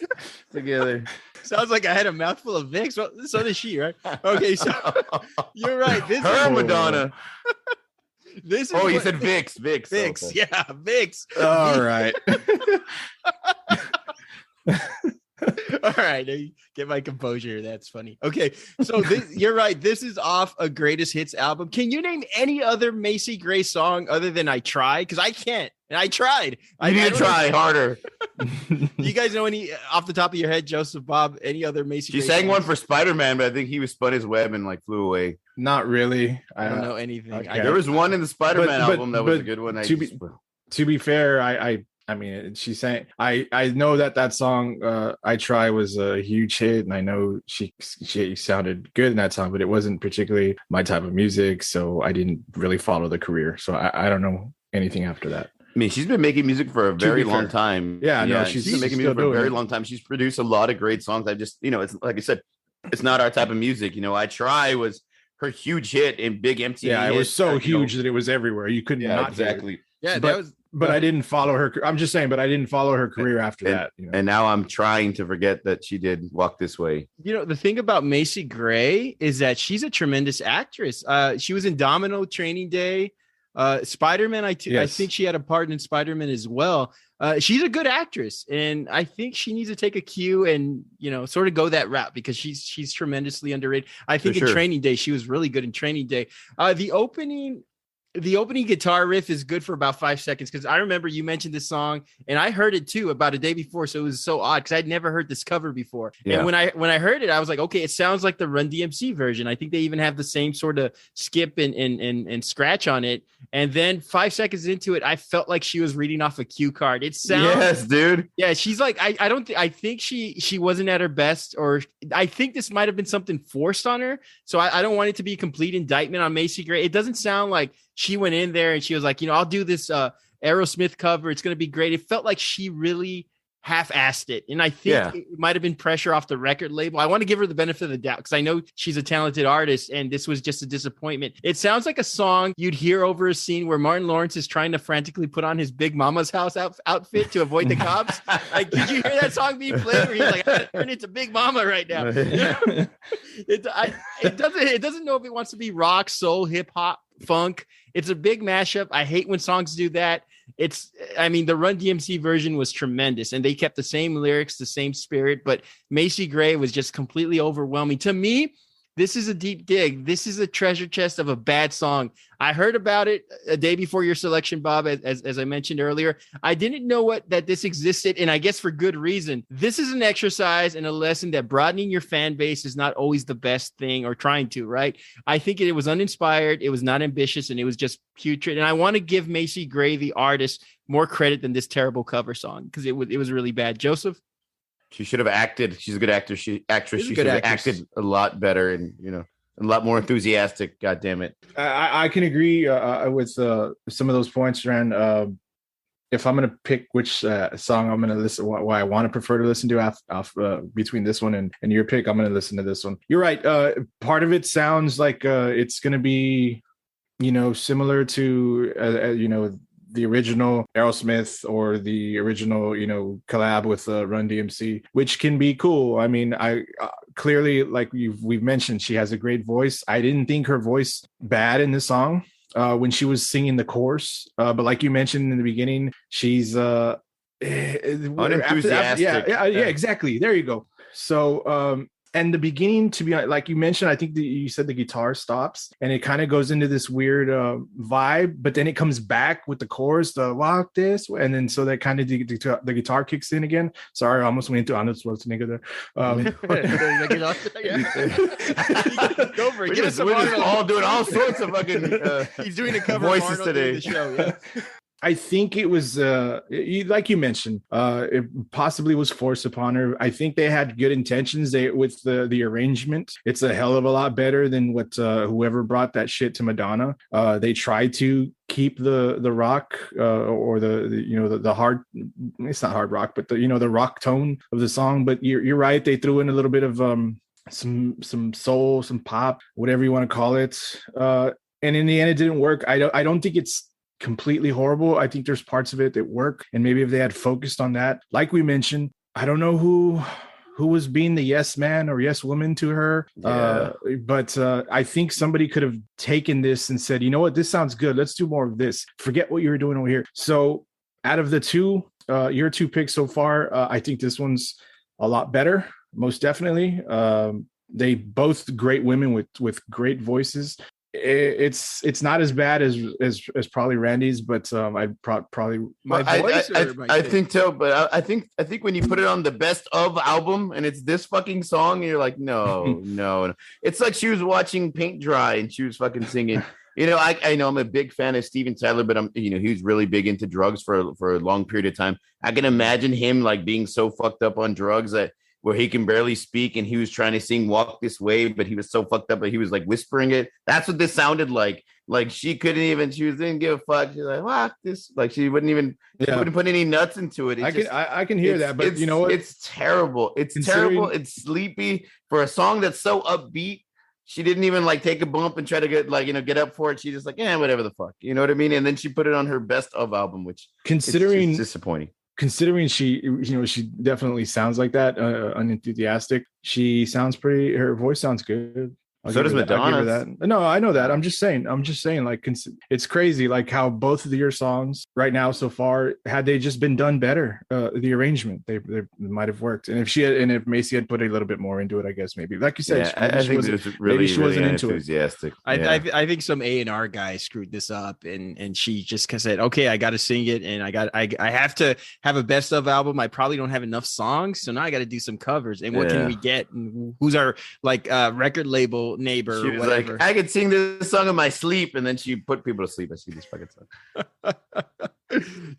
together? Sounds like I had a mouthful of Vicks. Well, so does she, right? Okay, so you're right. This is Madonna. This is you said Vicks. Vicks, okay. Yeah, Vicks. All right. All right, get my composure. That's funny. Okay, so you're right. This is off a greatest hits album. Can you name any other Macy Gray song other than "I Tried"? Because I can't, and I tried. You need to try harder. Do you guys know any off the top of your head, Joseph, Bob? Any other Macy? She Gray sang songs? one for Spider-Man, but I think he was spun his web and like flew away. Not really. I don't know anything. Okay. There was one in the Spider-Man album that was a good one. To be fair, I mean, she's saying I know that song "I Try" was a huge hit, and I know she sounded good in that song, but it wasn't particularly my type of music, so I didn't really follow the career. So I don't know anything after that. I mean, she's been making music for a very long time. Yeah, no, she's been making music for a very long time. She's produced a lot of great songs. I just, it's like I said, it's not our type of music. "I Try" was her huge hit in big MTV. Yeah, it was so huge that it was everywhere. You couldn't not exactly. Yeah, that was. But I didn't follow her. I'm just saying, but I didn't follow her career after that. And now I'm trying to forget that she did "Walk This Way." The thing about Macy Gray is that she's a tremendous actress. She was in Domino, Training Day, Spider-Man. I think she had a part in Spider-Man as well. She's a good actress, and I think she needs to take a cue and sort of go that route, because she's tremendously underrated. I think in Training Day she was really good in Training Day. The opening The opening guitar riff is good for about 5 seconds because I remember you mentioned this song and I heard it too about a day before, so it was so odd because I'd never heard this cover before. Yeah. And when I heard it, I was like, okay, it sounds like the Run DMC version. I think they even have the same sort of skip and scratch on it. And then 5 seconds into it, I felt like she was reading off a cue card. It sounds, yes, dude. Yeah, she's like, I think she wasn't at her best, or I think this might have been something forced on her. So I don't want it to be a complete indictment on Macy Gray. It doesn't sound like she went in there and she was like, I'll do this Aerosmith cover. It's going to be great. It felt like she really half-assed it. And I think it might have been pressure off the record label. I want to give her the benefit of the doubt because I know she's a talented artist and this was just a disappointment. It sounds like a song you'd hear over a scene where Martin Lawrence is trying to frantically put on his Big Mama's house outfit to avoid the cops. Like, did you hear that song being played where he's like, I gotta turn into Big Mama right now? It doesn't know if it wants to be rock, soul, hip hop, funk. It's a big mashup. I hate when songs do that. The Run DMC version was tremendous and they kept the same lyrics, the same spirit, but Macy Gray was just completely overwhelming. To me, this is a deep dig. This is a treasure chest of a bad song. I heard about it a day before your selection, Bob, as I mentioned earlier. I didn't know that this existed, and I guess for good reason. This is an exercise and a lesson that broadening your fan base is not always the best thing, or trying to, right? I think it was uninspired, it was not ambitious, and it was just putrid. And I want to give Macy Gray, the artist, more credit than this terrible cover song because it was really bad. Joseph? She should have acted. She's a good actress. She should have acted a lot better and, a lot more enthusiastic. God damn it. I can agree with some of those points, Ren. If I'm going to pick which song I'm going to listen, why I want to prefer to listen to between this one and your pick, I'm going to listen to this one. You're right. Part of it sounds like it's going to be, similar to, the original Aerosmith or the original, collab with Run DMC, which can be cool. I mean, I clearly, like we've mentioned, she has a great voice. I didn't think her voice bad in this song when she was singing the chorus. But like you mentioned in the beginning, she's unenthusiastic. Yeah, exactly. There you go. So, and the beginning, to be like you mentioned, I think you said the guitar stops and it kind of goes into this weird vibe, but then it comes back with the chorus, the walk this way, and then so that kind of the guitar kicks in again. Sorry, I almost went into Arnold Schwarzenegger there. Go for it. We're just all doing all sorts of fucking. He's doing a cover voices of Arnold today. The show. Yeah. I think it was, like you mentioned, it possibly was forced upon her. I think they had good intentions with the arrangement. It's a hell of a lot better than what whoever brought that shit to Madonna. They tried to keep the rock or the hard, it's not hard rock, but the rock tone of the song. But you're right. They threw in a little bit of some soul, some pop, whatever you want to call it. And in the end, it didn't work. I don't think it's completely horrible. I think there's parts of it that work, and maybe if they had focused on that, like we mentioned, I don't know who was being the yes man or yes woman to her, but I think somebody could have taken this and said, you know what, this sounds good, let's do more of this, forget what you were doing over here. So out of the two, your two picks so far, I think this one's a lot better, most definitely. They both great women with great voices. It's not as bad as probably Randy's, but I'd probably my voice. I think so, but I think when you put it on the best of album and it's this fucking song, and you're like, no. It's like she was watching paint dry and she was fucking singing. I know I'm a big fan of Steven Tyler, but he was really big into drugs for a long period of time. I can imagine him like being so fucked up on drugs that where he can barely speak, and he was trying to sing Walk This Way, but he was so fucked up that he was like whispering it. That's what this sounded like. Like she didn't give a fuck. She's like, walk this, like she wouldn't even wouldn't put any nuts into it. I can hear that, but you know what? It's terrible. It's terrible. It's sleepy for a song that's so upbeat. She didn't even like take a bump and try to get up for it. She just like, whatever the fuck. You know what I mean? And then she put it on her best of album, which considering it's disappointing. Considering she definitely sounds like that, unenthusiastic. Her voice sounds good. So does Madonna. That. No, I know that. I'm just saying, like, it's crazy, like how both of your songs right now so far, had they just been done better, the arrangement, they might have worked. And if Macy had put a little bit more into it, I guess maybe, like you said, I think it was really, she wasn't into enthusiastic. I think some A&R guy screwed this up, and she just said, okay, I got to sing it, and I have to have a best of album. I probably don't have enough songs, so now I got to do some covers. And what can we get? And who's our record label neighbor? She was like, I could sing this song in my sleep, and then she put people to sleep. I see this fucking song.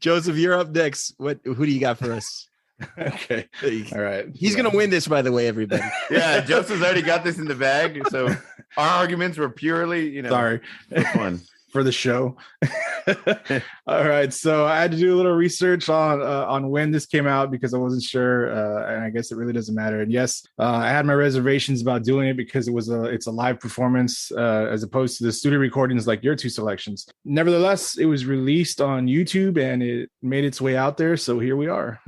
Joseph, you're up next. Who do you got for us? Okay, all right. He's gonna win this, by the way, everybody. Yeah, Joseph's already got this in the bag. So our arguments were purely, sorry, for fun. For the show. All right, so I had to do a little research on when this came out because I wasn't sure, and I guess it really doesn't matter. And yes, I had my reservations about doing it because it's a live performance as opposed to the studio recordings like your two selections. Nevertheless, it was released on YouTube and it made its way out there, so here we are.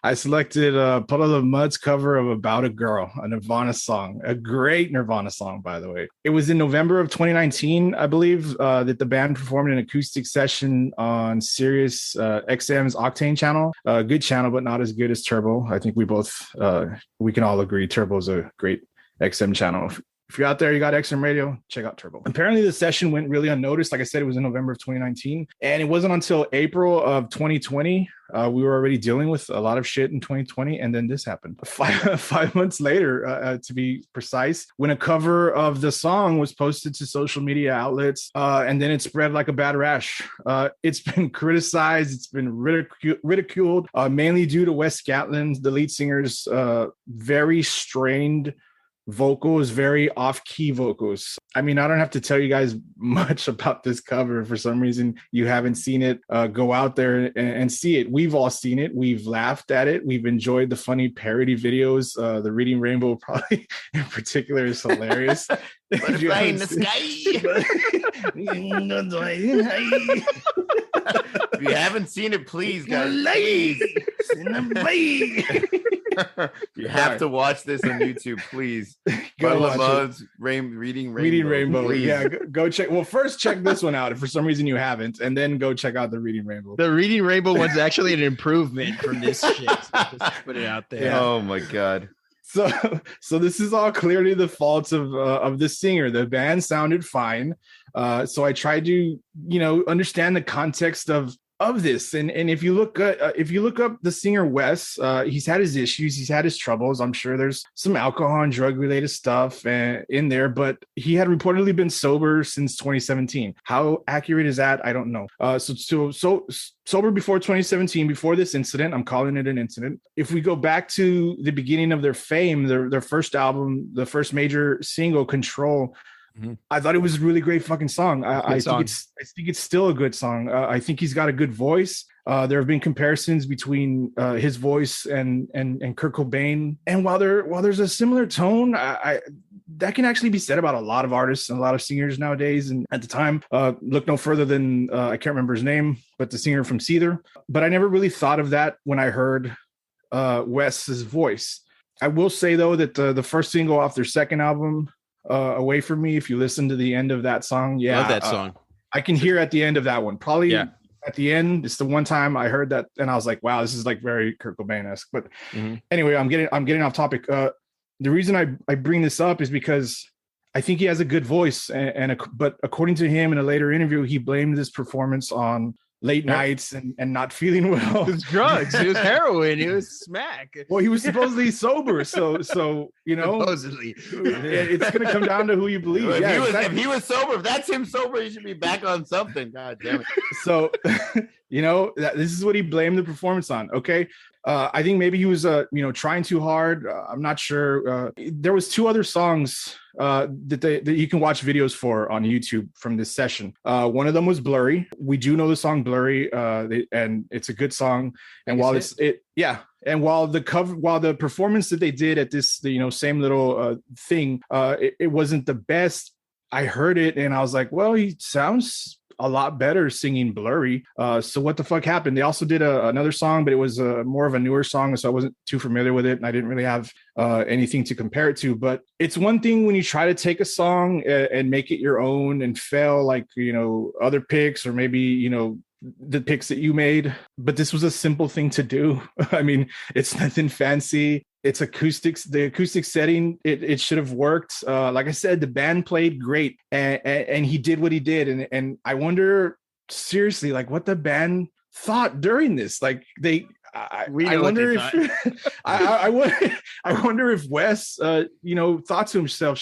I selected Puddle of Mud's cover of About a Girl, a Nirvana song, a great Nirvana song, by the way. It was in November of 2019, I believe, that the band performed an acoustic session on Sirius XM's Octane channel. Good channel, but not as good as Turbo. I think we can all agree Turbo's a great XM channel. If you're out there, you got XM radio, check out Turbo. Apparently the session went really unnoticed. Like I said, it was in November of 2019. And it wasn't until April of 2020. We were already dealing with a lot of shit in 2020. And then this happened 5 months later, to be precise, when a cover of the song was posted to social media outlets. And then it spread like a bad rash. It's been criticized. It's been ridiculed, mainly due to Wes Scatland, the lead singer's very strained vocals, very off-key vocals. I mean, I don't have to tell you guys much about this cover. For some reason you haven't seen it, go out there and see it. We've all seen it. We've laughed at it. We've enjoyed the funny parody videos. The Reading Rainbow probably in particular is hilarious. Butterfly in the sky. If you haven't seen it, please, guys, please. You have to watch this on YouTube, please. Go watch it. Reading Rainbow. Please. Yeah, go check. Well, first check this one out if for some reason you haven't, and then go check out the Reading Rainbow. The Reading Rainbow one's actually an improvement from this shit. So just put it out there. Yeah. Oh my god. So this is all clearly the fault of the singer. The band sounded fine. So I tried to, understand the context of this. And if you look up the singer Wes, he's had his issues, he's had his troubles. I'm sure there's some alcohol and drug related stuff in there, but he had reportedly been sober since 2017. How accurate is that? I don't know. So sober before 2017, before this incident. I'm calling it an incident. If we go back to the beginning of their fame, their first album, the first major single, Control. Mm-hmm. I thought it was a really great fucking song. I think it's still a good song. I think he's got a good voice. There have been comparisons between his voice and Kurt Cobain. And while there's a similar tone, that can actually be said about a lot of artists and a lot of singers nowadays. And at the time, look no further than I can't remember his name, but the singer from Seether. But I never really thought of that when I heard Wes's voice. I will say though that the first single off their second album, Away From Me, if you listen to the end of that song, love that song. I can hear at the end of that one, probably at the end. It's the one time I heard that and I was like, wow, this is like very Kurt Cobain-esque. But anyway, I'm getting off topic. The reason I bring this up is because I think he has a good voice, but according to him in a later interview, he blamed this performance on late nights and not feeling well. It was drugs. It was heroin. It was smack. Well, he was supposedly sober. So supposedly. It's going to come down to who you believe. If he was sober, if that's him sober, he should be back on something. God damn it. So, this is what he blamed the performance on. Okay. I think maybe he was, trying too hard. I'm not sure. There was two other songs that you can watch videos for on YouTube from this session. One of them was Blurry. We do know the song Blurry, and it's a good song. And while and while the performance that they did at this, same little thing, it wasn't the best. I heard it and I was like, well, he sounds a lot better singing Blurry. So what the fuck happened? They also did another song, but it was more of a newer song, so I wasn't too familiar with it, and I didn't really have anything to compare it to. But it's one thing when you try to take a song and make it your own and fail, like, you know, other picks, or maybe, you know, the picks that you made, but this was a simple thing to do. I mean, it's nothing fancy. It's acoustics. The acoustic setting, it should have worked. Like I said, the band played great, and he did what he did. And I wonder, seriously, like, what the band thought during this. Like, I wonder if Wes, you know, thought to himself,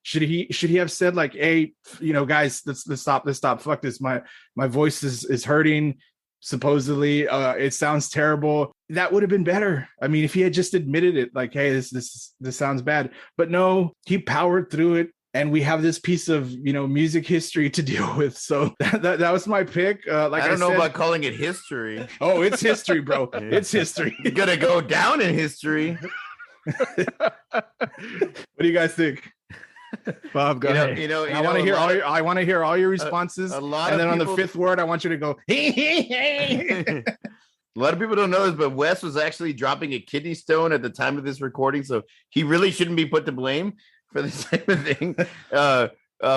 should he have said, like, hey, you know, guys, let's stop. Fuck this. My voice is hurting. Supposedly, it sounds terrible. That would have been better. I mean, if he had just admitted it, like, hey, this sounds bad. But no, he powered through it. And we have this piece of, you know, music history to deal with. So that was my pick. Like I don't know about calling it history. Oh, it's history, bro. It's history. It's gonna go down in history. What do you guys think? Bob, go ahead. I want to hear all your responses. And then on the fifth word, I want you to go. A lot of people don't know this, but Wes was actually dropping a kidney stone at the time of this recording, so he really shouldn't be put to blame for this type of thing.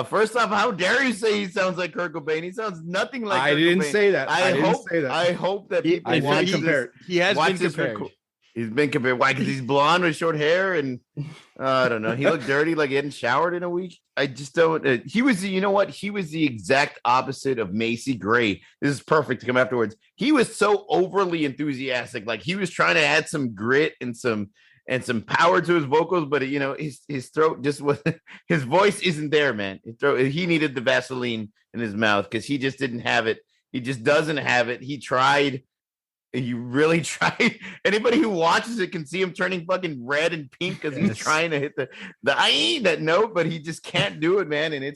First off, how dare you say he sounds like Kurt Cobain? He sounds nothing like Kurt Cobain. I hope that people watch this. He has been compared. He's been compared. Why? Because he's blonde with short hair, and I don't know. He looked dirty, like he hadn't showered in a week. I just don't. He was, you know what? He was the exact opposite of Macy Gray. This is perfect to come afterwards. He was so overly enthusiastic, like he was trying to add some grit and some power to his vocals, but you know, his throat just was. His voice isn't there, man. He needed the Vaseline in his mouth because he just didn't have it. He just doesn't have it. He tried. You really tried. Anybody who watches it can see him turning fucking red and pink because he's trying to hit that note, but he just can't do it, man. And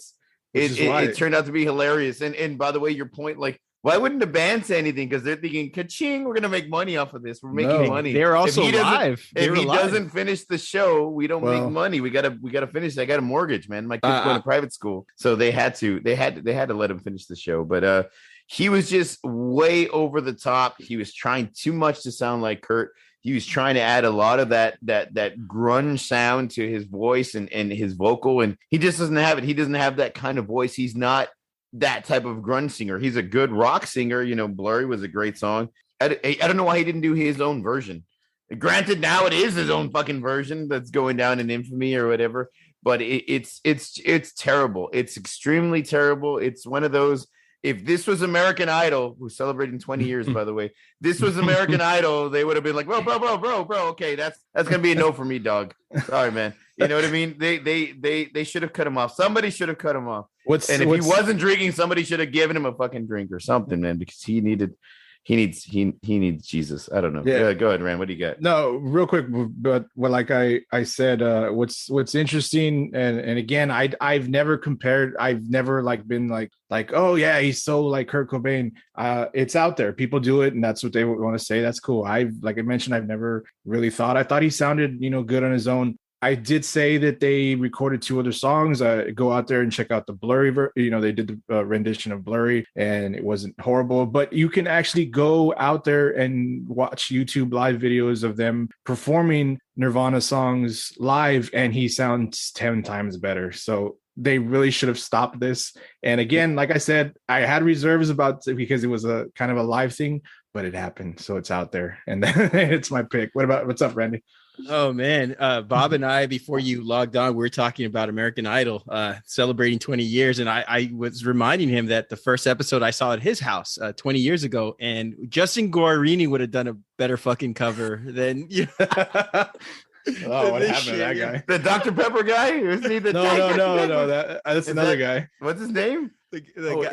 it turned out to be hilarious. And by the way, your point, like, why wouldn't the band say anything? Because they're thinking, ka-ching, we're gonna make money off of this. We're making money. They're also live. If he doesn't finish the show, we don't make money. We gotta finish. I got a mortgage, man. My kid's going to private school, so they had to let him finish the show. But he was just way over the top. He was trying too much to sound like Kurt. He was trying to add a lot of that grunge sound to his voice and his vocal, and he just doesn't have it. He doesn't have that kind of voice. He's not that type of grunge singer. He's a good rock singer. You know, Blurry was a great song. I don't know why he didn't do his own version. Granted, now it is his own fucking version that's going down in infamy or whatever, but it's terrible. It's extremely terrible. It's one of those. If this was American Idol, who's celebrating 20 years, by the way, this was American Idol, they would have been like, bro, okay, that's gonna be a no for me, dog. Sorry, man. You know what I mean? They should have cut him off. Somebody should have cut him off. If he wasn't drinking, somebody should have given him a fucking drink or something, man, because he needs Jesus. I don't know. Yeah, go ahead, Rand. What do you got? No, real quick, but like I said, what's interesting, and again, I've never compared. I've never been like, oh yeah, he's so like Kurt Cobain. It's out there. People do it, and that's what they want to say. That's cool. Like I mentioned, I've never really thought. I thought he sounded, good on his own. I did say that they recorded 2 other songs. Go out there and check out the Blurry. They did the rendition of Blurry, and it wasn't horrible. But you can actually go out there and watch YouTube live videos of them performing Nirvana songs live, and he sounds 10 times better. So they really should have stopped this. And again, like I said, I had reserves about it because it was a kind of a live thing, but it happened. So it's out there, and it's my pick. What's up, Randy? Oh man, Bob and I, before you logged on, we were talking about American Idol celebrating 20 years, and I was reminding him that the first episode I saw at his house 20 years ago, and Justin Guarini would have done a better fucking cover than you. Oh, what happened to that guy? The Dr. Pepper guy? Isn't he No. That's another guy. What's his name? Guy,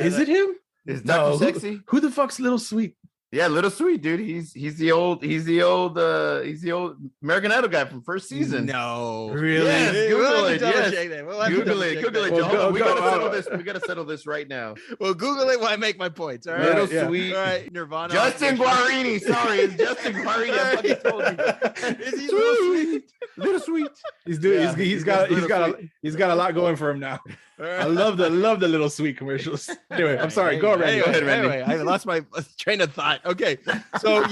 is it him? Is Dr. Sexy? Who the fuck's Little Sweet? Yeah, Little Sweet, dude. He's the old American Idol guy from first season. No, really? Yes, Google it. Yes. Google it. We gotta settle this right now. Well, Google it while I make my points. All right, Little Sweet. All right, Nirvana. Justin Guarini. Sorry, it's Justin Guarini. I fucking told you. Is he Little Sweet? Little Sweet. He's got a lot going for him now. I love the little sweet commercials. Anyway, I'm sorry. Go ahead. Anyway, I lost my train of thought. Okay, so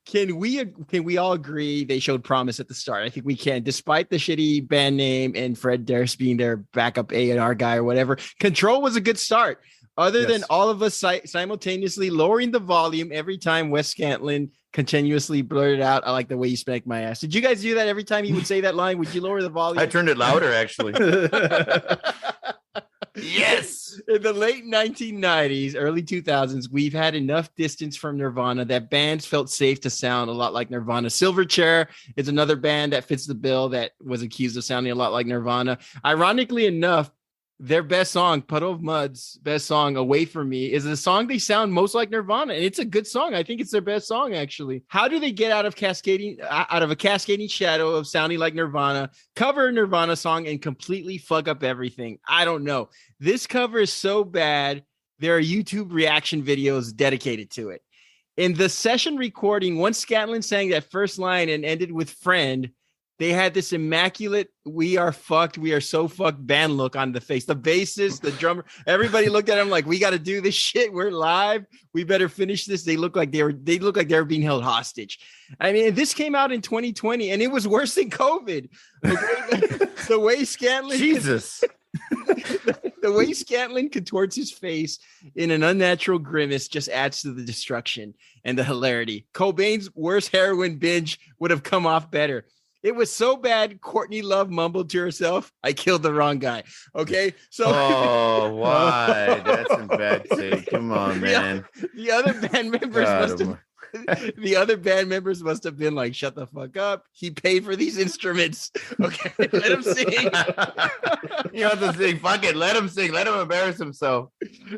can we all agree they showed promise at the start? I think we can, despite the shitty band name and Fred Durst being their backup A&R guy or whatever. Control was a good start. Other than all of us simultaneously lowering the volume every time Wes Scantlin continuously blurted out, "I like the way you spank my ass." Did you guys do that every time he would say that line? Would you lower the volume? I turned it louder, actually. Yes. In the late 1990s, early 2000s, we've had enough distance from Nirvana that bands felt safe to sound a lot like Nirvana. Silverchair is another band that fits the bill that was accused of sounding a lot like Nirvana. Ironically enough, their best song, Puddle of Mud's best song, Away From Me, is the song they sound most like Nirvana. And it's a good song. I think it's their best song, actually. How do they get out of a cascading shadow of sounding like Nirvana, cover a Nirvana song, and completely fuck up everything? I don't know. This cover is so bad, there are YouTube reaction videos dedicated to it. In the session recording, once Scantlin sang that first line and ended with "friend," they had this immaculate, "we are fucked, we are so fucked" band look on the face. The bassist, the drummer, everybody looked at him like, "We got to do this shit. We're live. We better finish this." They look like they were being held hostage. I mean, this came out in 2020, and it was worse than COVID. Okay? The way Scantlin, Jesus. The way Scantlin contorts his face in an unnatural grimace just adds to the destruction and the hilarity. Cobain's worst heroin binge would have come off better. It was so bad, Courtney Love mumbled to herself, "I killed the wrong guy." Okay, so why? That's in bad taste. Come on, man. The other band members must have been like, "Shut the fuck up. He paid for these instruments." Okay, let him sing. You have to sing. Fuck it. Let him sing. Let him embarrass himself.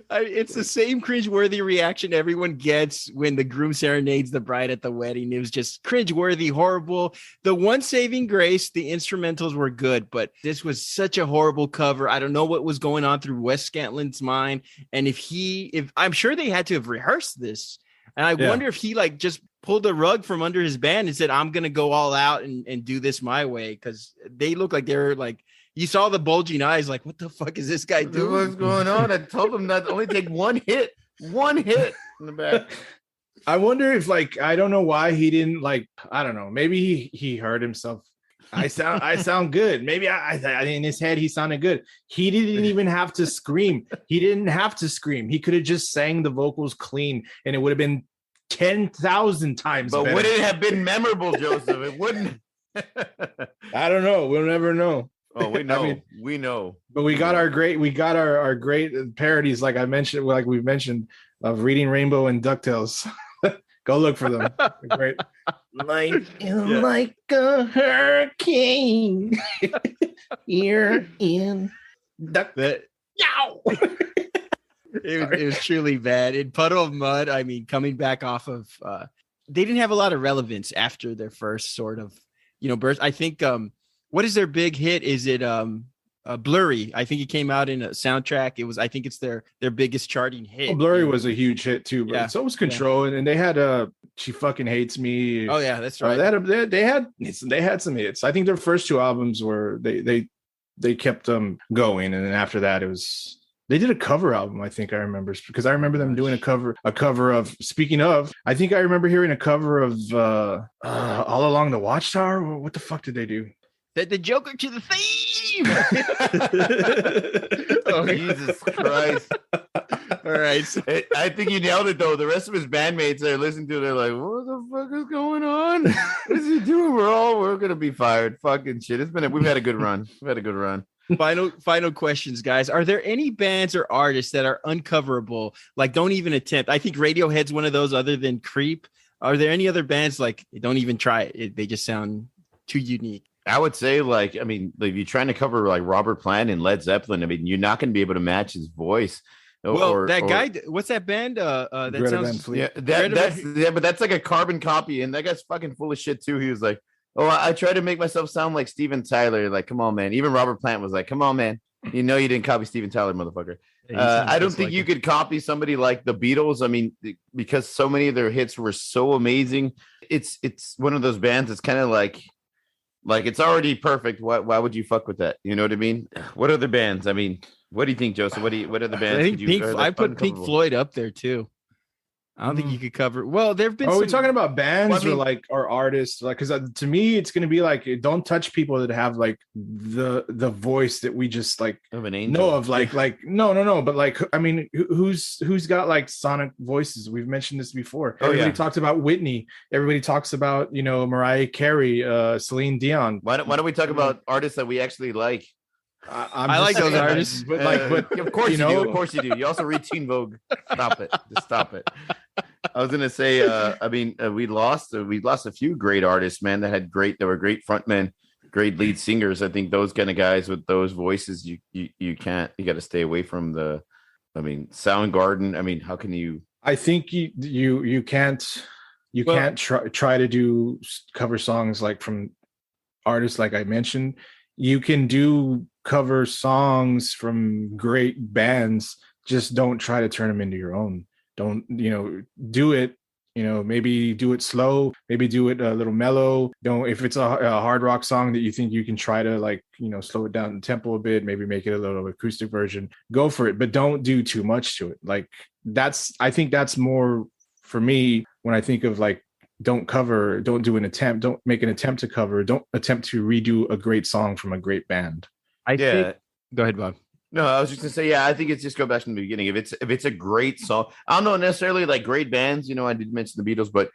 It's the same cringeworthy reaction everyone gets when the groom serenades the bride at the wedding. It was just cringeworthy, horrible. The one saving grace, the instrumentals were good, but this was such a horrible cover. I don't know what was going on through Wes Scantlin's mind. And if I'm sure they had to have rehearsed this. And I wonder if he like just pulled the rug from under his band and said, "I'm going to go all out and do this my way." Because they look like they're like, you saw the bulging eyes, like, what the fuck is this guy doing? What's going on? I told him not to only take one hit in the back. I wonder if I don't know why he didn't I don't know. Maybe he heard himself. I sound good. Maybe I in his head, he sounded good. He didn't even have to scream. He didn't have to scream. He could have just sang the vocals clean and it would have been 10,000 times better. But would it have been memorable, Joseph? It wouldn't. I don't know. We'll never know. Oh, we know. We know. But we got our great parodies, like we've mentioned, of Reading Rainbow and DuckTales. Go look for them. They're great. Like a hurricane here in Duck. Yow! It was truly bad. In Puddle of Mud, I mean, coming back off of, they didn't have a lot of relevance after their first sort of, burst. I think, what is their big hit? Is it Blurry? I think it came out in a soundtrack. I think it's their biggest charting hit. Well, Blurry was a huge hit too, but so was Control, and they had She Fucking Hates Me. Oh yeah, that's right. They had some hits. I think their first two albums were they kept them going, and then after that they did a cover album. I think I remember, because I remember them doing a cover of. Speaking of, I think I remember hearing a cover of All Along the Watchtower. What the fuck did they do? Said the Joker to the theme. Oh, Jesus Christ. All right. So, I think you nailed it, though. The rest of his bandmates they're listening to, they're like, what the fuck is going on? What is he doing? We're going to be fired. Fucking shit. We've had a good run. Final questions, guys. Are there any bands or artists that are uncoverable? Like, don't even attempt. I think Radiohead's one of those, other than Creep. Are there any other bands like, don't even try it? They just sound too unique. I would say, if you're trying to cover like Robert Plant and Led Zeppelin, I mean, you're not going to be able to match his voice. Well, guy, what's that band? That sounds, but that's like a carbon copy, and that guy's fucking full of shit too. He was like, "Oh, I try to make myself sound like Steven Tyler." Like, come on, man. Even Robert Plant was like, "Come on, man. You know you didn't copy Steven Tyler, motherfucker." I don't think you could copy somebody like the Beatles. I mean, because so many of their hits were so amazing. It's one of those bands. It's kind of like it's already perfect. Why would you fuck with that? You know what I mean? What other bands? I mean, What do you think, Joseph? What other bands? I think I put Pink Floyd up there too. I don't think you could cover. Well, there've been. Are we talking about bands or like or artists? Like, because to me, it's going to be like, don't touch people that have like the voice that we just like of an angel. know of. Like no. But like, I mean, who's got like sonic voices? We've mentioned this before. Everybody talks about Whitney. Everybody talks about Mariah Carey, Celine Dion. Why don't we talk about artists that we actually like? I like those artists, but of course you do. Of course you do. You also read Teen Vogue. Stop it. Just stop it. I was gonna say, we lost a few great artists, man. That were great frontmen, great lead singers. I think those kind of guys with those voices, you got to stay away from the. I mean, Soundgarden. I mean, how can you? I think you can't try to do cover songs like from artists like I mentioned. You can do cover songs from great bands, just don't try to turn them into your own. Don't do it, maybe do it slow, maybe do it a little mellow. Don't, if it's a hard rock song that you think you can try to like slow it down in tempo a bit, maybe make it a little acoustic version, go for it, but don't do too much to it. Like I think that's more for me when I think of like, don't make an attempt to cover, don't attempt to redo a great song from a great band. Go ahead, Bob. No, I was just gonna say, I think it's just go back from the beginning. If it's a great song, I don't know necessarily like great bands, I did mention the Beatles, but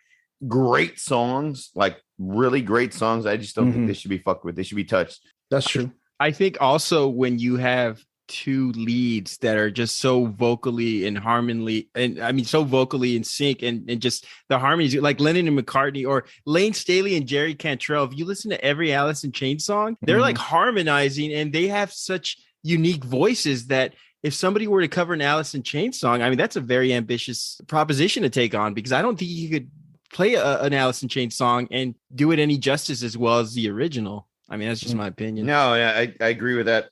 great songs, like really great songs, I just don't think they should be fucked with. They should be touched. That's true. I think also when you have two leads that are just so vocally and harmoniously, and I mean so vocally in sync, and just the harmonies, like Lennon and McCartney or Lane Staley and Jerry Cantrell. If you listen to every Alice in Chains song, they're like harmonizing, and they have such unique voices that if somebody were to cover an Alice in Chains song, I mean that's a very ambitious proposition to take on, because I don't think you could play an Alice in Chains song and do it any justice as well as the original. I mean, that's just my opinion. No, I agree with that.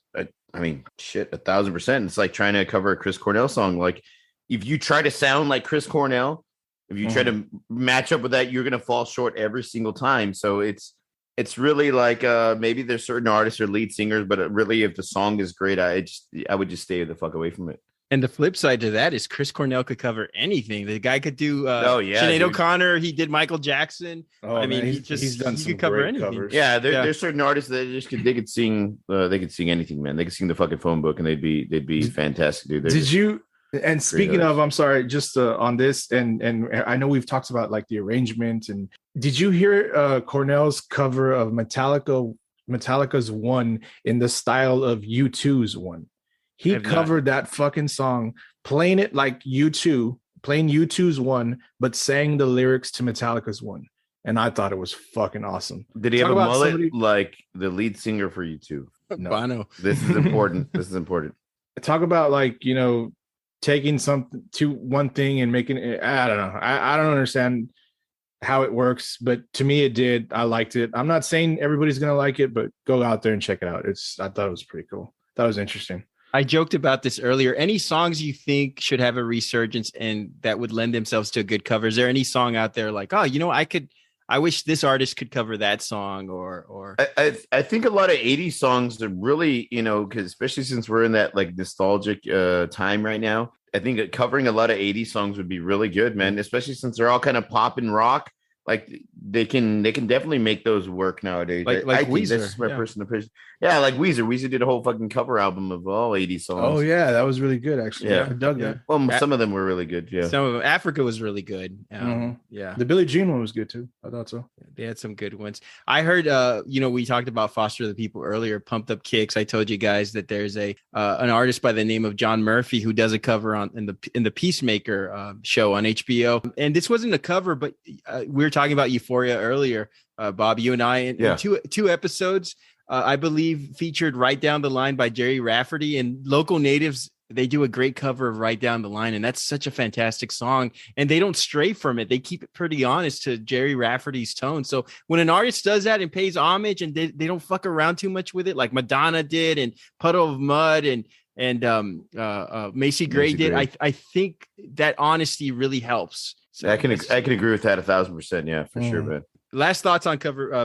I mean, shit, 1,000%. It's like trying to cover a Chris Cornell song. Like, if you try to sound like Chris Cornell, if you try to match up with that, you're going to fall short every single time. So it's really like maybe there's certain artists or lead singers, but really, if the song is great, I would just stay the fuck away from it. And the flip side to that is Chris Cornell could cover anything. The guy could do Sinead O'Connor. He did Michael Jackson. I mean, he's done some could cover anything. Covers. Yeah, there's certain artists that they could sing anything, man. They could sing the fucking phone book, and they'd be fantastic, dude. Did you? And speaking of, I'm sorry, just on this, and I know we've talked about like the arrangement. And did you hear Cornell's cover of Metallica's One in the style of U2's One? He covered that fucking song, playing it like U2, playing U2's One, but sang the lyrics to Metallica's One. And I thought it was fucking awesome. Did he have a mullet like the lead singer for U2? No. Bono. This is important. This is important. Talk about like, taking something to one thing and making it, I don't know. I don't understand how it works, but to me it did. I liked it. I'm not saying everybody's going to like it, but go out there and check it out. I thought it was pretty cool. That was interesting. I joked about this earlier. Any songs you think should have a resurgence and that would lend themselves to a good cover? Is there any song out there like, I wish this artist could cover that song, or I think a lot of 80s songs are really, because especially since we're in that like nostalgic time right now, I think covering a lot of 80s songs would be really good, man, especially since they're all kind of pop and rock. Like they can definitely make those work nowadays. Like Weezer. That's my personal opinion. Yeah, like Weezer. Weezer did a whole fucking cover album of all 80 songs. Oh yeah, that was really good actually. Yeah, I dug that. Well, some of them were really good. Yeah, some of them. Africa was really good. Yeah, the Billie Jean one was good too. I thought so. They had some good ones. I heard. We talked about Foster the People earlier. Pumped Up Kicks. I told you guys that there's an artist by the name of John Murphy who does a cover in the Peacemaker show on HBO. And this wasn't a cover, but we were talking about Euphoria earlier, Bob, you and I, in two episodes, I believe featured Right Down the Line by Jerry Rafferty, and Local Natives. They do a great cover of Right Down the Line, and that's such a fantastic song. And they don't stray from it. They keep it pretty honest to Jerry Rafferty's tone. So when an artist does that and pays homage, and they don't fuck around too much with it, like Madonna did, and Puddle of Mud, and Macy Gray did, I think that honesty really helps. So I can agree with that 1,000%. Yeah, for sure, man. Last thoughts on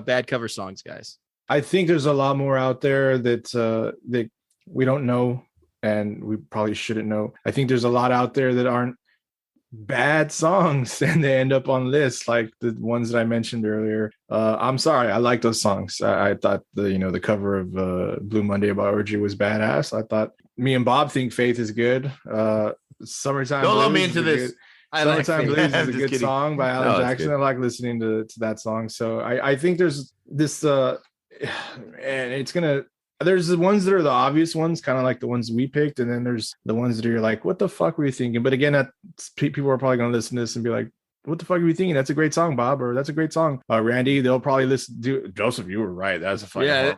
bad cover songs, guys. I think there's a lot more out there that we don't know. and we probably shouldn't know. I think there's a lot out there that aren't bad songs and they end up on lists like the ones that I mentioned earlier. I'm sorry, I like those songs. I thought the cover of Blue Monday by Orgy was badass. I thought me and Bob think Faith is good. Summertime Don't Blues let me into this. Summertime Blues is a good kidding. song by Alan Jackson. I like listening to that song. So I think there's this and there's the ones that are the obvious ones, kind of like the ones we picked, and then there's the ones that are like, what the fuck were you thinking? But again, people are probably going to listen to this and be like, what the fuck are you thinking? That's a great song, Bob, or that's a great song. Randy, they'll probably listen to Joseph. You were right. That's a fucking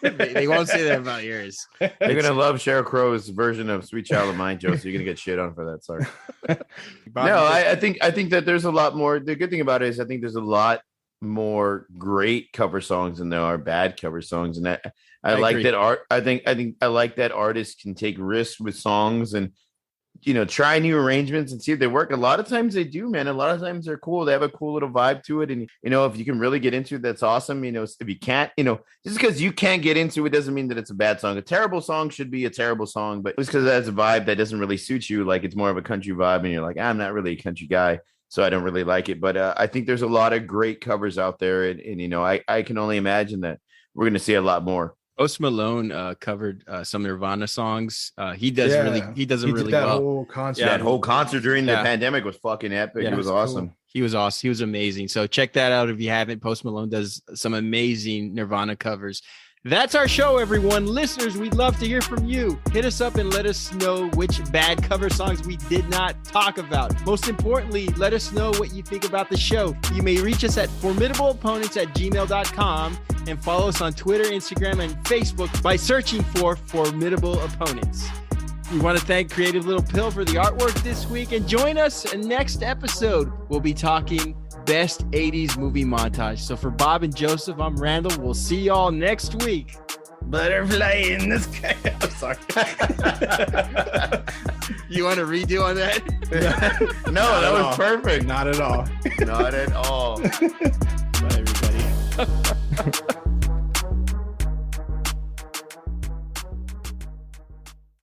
they won't say that about yours. They're gonna love Sheryl Crow's version of "Sweet Child of Mine," Joe. So you're gonna get shit on for that. Sorry. No, I think that there's a lot more. The good thing about it is I think there's a lot more great cover songs than there are bad cover songs, and I like that art. I think I like that artists can take risks with songs and try new arrangements and see if they work. A lot of times they do, man. A lot of times they're cool. They have a cool little vibe to it. And, if you can really get into it, that's awesome. If you can't, just because you can't get into it doesn't mean that it's a bad song. A terrible song should be a terrible song, but just because it has a vibe that doesn't really suit you, like it's more of a country vibe and you're like, I'm not really a country guy, so I don't really like it. But I think there's a lot of great covers out there. And I can only imagine that we're going to see a lot more. Post Malone covered some Nirvana songs. He does really that well. Whole concert. Yeah, that whole concert during the pandemic was fucking epic. Yeah, it was awesome. Cool. He was awesome. He was amazing. So check that out if you haven't. Post Malone does some amazing Nirvana covers. That's our show, everyone. Listeners, we'd love to hear from you. Hit us up and let us know which bad cover songs we did not talk about. Most importantly, let us know what you think about the show. You may reach us at formidableopponents@gmail.com and follow us on Twitter, Instagram, and Facebook by searching for Formidable Opponents. We want to thank Creative Little Pill for the artwork this week, and join us in next episode. We'll be talking best 80s movie montage. So for Bob and Joseph, I'm Randall. We'll see y'all next week. Butterfly in the sky. I'm sorry. You want to redo on that? No, that was perfect. Not at all. Not at all. Bye, everybody.